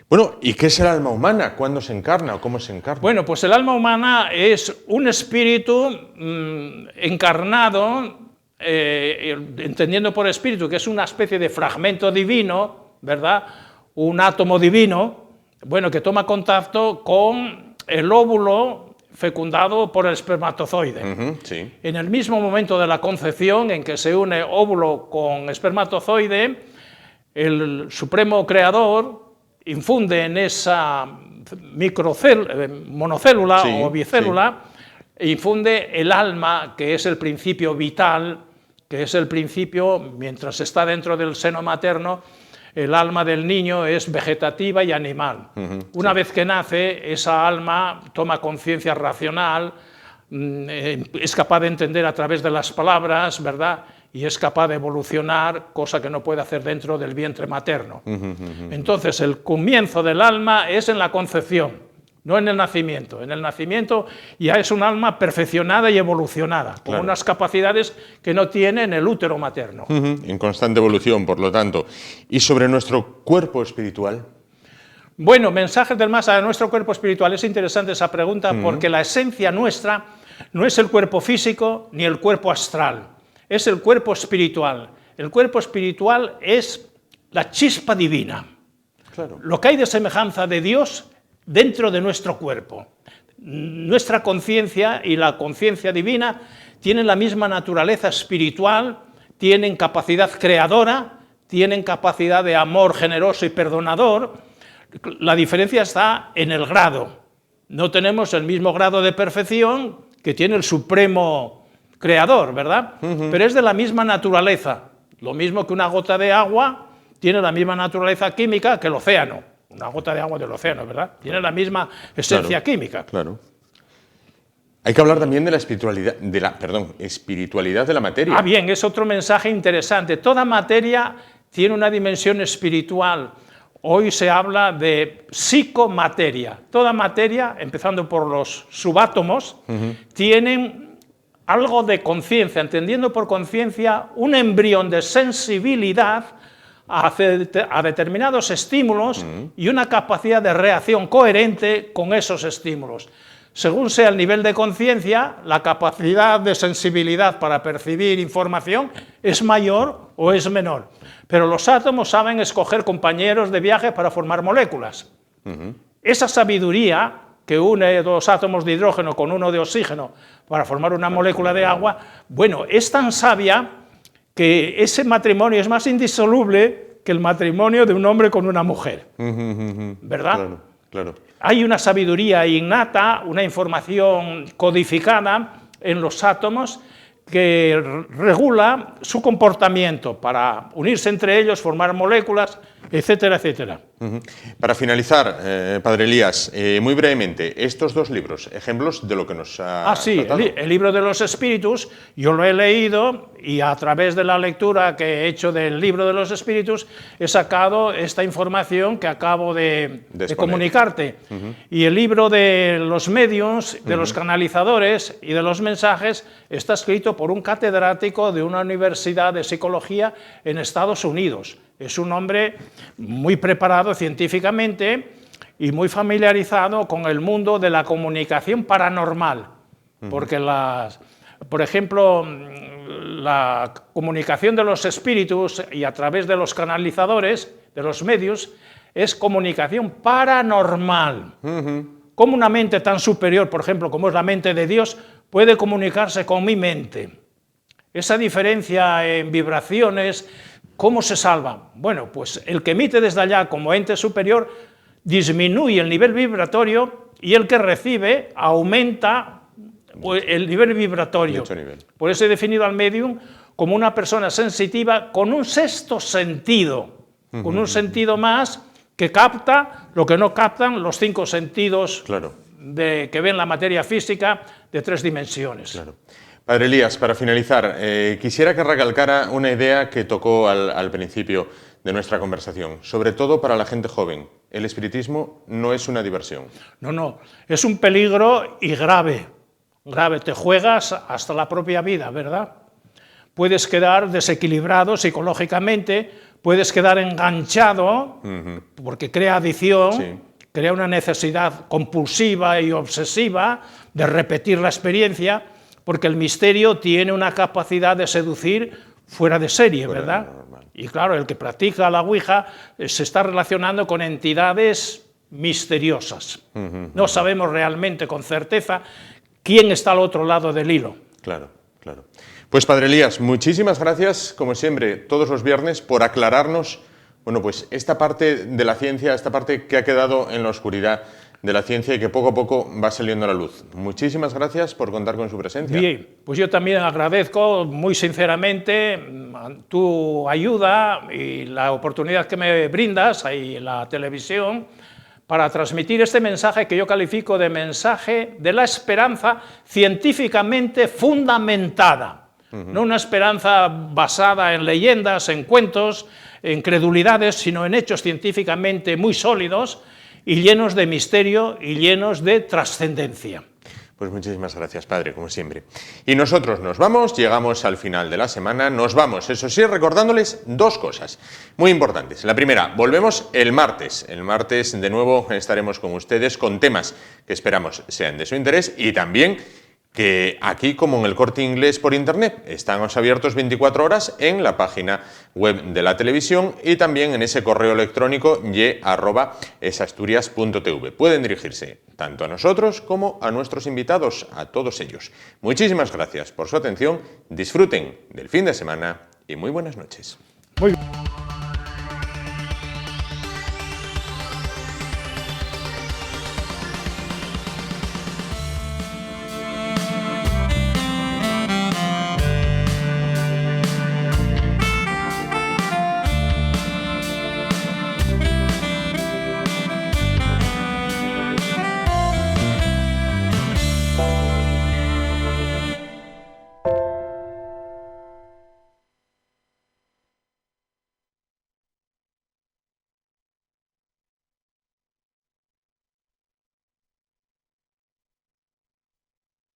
Speaker 1: Bueno, ¿y qué es el alma humana? ¿Cuándo se encarna o cómo se encarna?
Speaker 6: Bueno, pues el alma humana es un espíritu encarnado, entendiendo por espíritu que es una especie de fragmento divino, ¿verdad? Un átomo divino, bueno, que toma contacto con el óvulo fecundado por el espermatozoide.
Speaker 1: Sí.
Speaker 6: En el mismo momento de la concepción en que se une óvulo con espermatozoide, el supremo creador infunde en esa monocélula
Speaker 1: Sí,
Speaker 6: o bicélula, infunde el alma, que es el principio vital, que es el principio, mientras está dentro del seno materno, el alma del niño es vegetativa y animal. Una vez que nace, esa alma toma conciencia racional, es capaz de entender a través de las palabras, ¿verdad? Y es capaz de evolucionar, cosa que no puede hacer dentro del vientre materno. Entonces, el comienzo del alma es en la concepción, no en el nacimiento. En el nacimiento ya es un alma perfeccionada y evolucionada, con unas capacidades que no tiene en el útero materno.
Speaker 1: En constante evolución, por lo tanto. ¿Y sobre nuestro cuerpo espiritual?
Speaker 6: Bueno, mensajes del más allá de nuestro cuerpo espiritual. Es interesante esa pregunta porque la esencia nuestra no es el cuerpo físico ni el cuerpo astral, es el cuerpo espiritual. El cuerpo espiritual es la chispa divina,
Speaker 1: Claro.
Speaker 6: lo que hay de semejanza de Dios dentro de nuestro cuerpo. Nuestra conciencia y la conciencia divina tienen la misma naturaleza espiritual, tienen capacidad creadora, tienen capacidad de amor generoso y perdonador. La diferencia está en el grado. No tenemos el mismo grado de perfección que tiene el supremo creador, ¿verdad? Pero es de la misma naturaleza. Lo mismo que una gota de agua tiene la misma naturaleza química que el océano. Una gota de agua del océano, ¿verdad? Tiene la misma esencia química.
Speaker 1: Claro. Hay que hablar también de la espiritualidad, espiritualidad de la materia.
Speaker 6: Ah, bien, es otro mensaje interesante. Toda materia tiene una dimensión espiritual. Hoy se habla de psicomateria. Toda materia, empezando por los subátomos, tienen algo de conciencia, entendiendo por conciencia un embrión de sensibilidad a determinados estímulos y una capacidad de reacción coherente con esos estímulos. Según sea el nivel de conciencia, la capacidad de sensibilidad para percibir información es mayor o es menor. Pero los átomos saben escoger compañeros de viaje para formar moléculas. Esa sabiduría que une dos átomos de hidrógeno con uno de oxígeno para formar una molécula de agua, bueno, es tan sabia que ese matrimonio es más indisoluble que el matrimonio de un hombre con una mujer. ¿Verdad?
Speaker 1: Claro, claro.
Speaker 6: Hay una sabiduría innata, una información codificada en los átomos que regula su comportamiento para unirse entre ellos, formar moléculas, etcétera, etcétera.
Speaker 1: Para finalizar, Padre Elías, muy brevemente, estos dos libros, ejemplos de lo que nos ha tratado.
Speaker 6: El libro de los espíritus, yo lo he leído y a través de la lectura que he hecho del libro de los espíritus he sacado esta información que acabo de comunicarte. Y el libro de los medios, de los canalizadores y de los mensajes está escrito por un catedrático de una universidad de psicología en Estados Unidos. Es un hombre muy preparado científicamente y muy familiarizado con el mundo de la comunicación paranormal, porque por ejemplo, la comunicación de los espíritus y a través de los canalizadores, de los medios, es comunicación paranormal. Como una mente tan superior, por ejemplo, como es la mente de Dios, puede comunicarse con mi mente. Esa diferencia en vibraciones, ¿cómo se salva? Bueno, pues el que emite desde allá como ente superior disminuye el nivel vibratorio y el que recibe aumenta el nivel vibratorio. Por eso he definido al médium como una persona sensitiva con un sexto sentido, con un sentido más que capta lo que no captan los cinco sentidos que ven la materia física de 3 dimensiones.
Speaker 1: Claro. Padre Elías, para finalizar, quisiera que recalcara una idea que tocó al principio de nuestra conversación, sobre todo para la gente joven. El espiritismo no es una diversión.
Speaker 6: No, no, es un peligro y grave. Grave, te juegas hasta la propia vida, ¿verdad? Puedes quedar desequilibrado psicológicamente, puedes quedar enganchado, porque crea adicción,
Speaker 1: Sí.
Speaker 6: crea una necesidad compulsiva y obsesiva de repetir la experiencia, porque el misterio tiene una capacidad de seducir fuera de serie,
Speaker 1: Fuera de
Speaker 6: ¿verdad?
Speaker 1: lo normal.
Speaker 6: Y claro, el que practica la Ouija se está relacionando con entidades misteriosas. No sabemos realmente con certeza quién está al otro lado del hilo.
Speaker 1: Claro, claro. Pues Padre Elías, muchísimas gracias, como siempre, todos los viernes, por aclararnos, bueno, pues esta parte de la ciencia, esta parte que ha quedado en la oscuridad de la ciencia y que poco a poco va saliendo a la luz. Muchísimas gracias por contar con su presencia.
Speaker 6: Bien, pues yo también agradezco muy sinceramente tu ayuda y la oportunidad que me brindas ahí en la televisión para transmitir este mensaje que yo califico de mensaje de la esperanza científicamente fundamentada. No una esperanza basada en leyendas, en cuentos, en credulidades, sino en hechos científicamente muy sólidos y llenos de misterio y llenos de trascendencia.
Speaker 1: Pues muchísimas gracias, Padre, como siempre. Y nosotros nos vamos, llegamos al final de la semana, nos vamos, eso sí, recordándoles 2 cosas muy importantes. La primera, volvemos el martes. El martes, de nuevo, estaremos con ustedes con temas que esperamos sean de su interés y también que aquí, como en el Corte Inglés por Internet, estamos abiertos 24 horas en la página web de la televisión y también en ese correo electrónico ye@esasturias.tv. Pueden dirigirse tanto a nosotros como a nuestros invitados, a todos ellos. Muchísimas gracias por su atención, disfruten del fin de semana y muy buenas noches.
Speaker 6: Muy bien.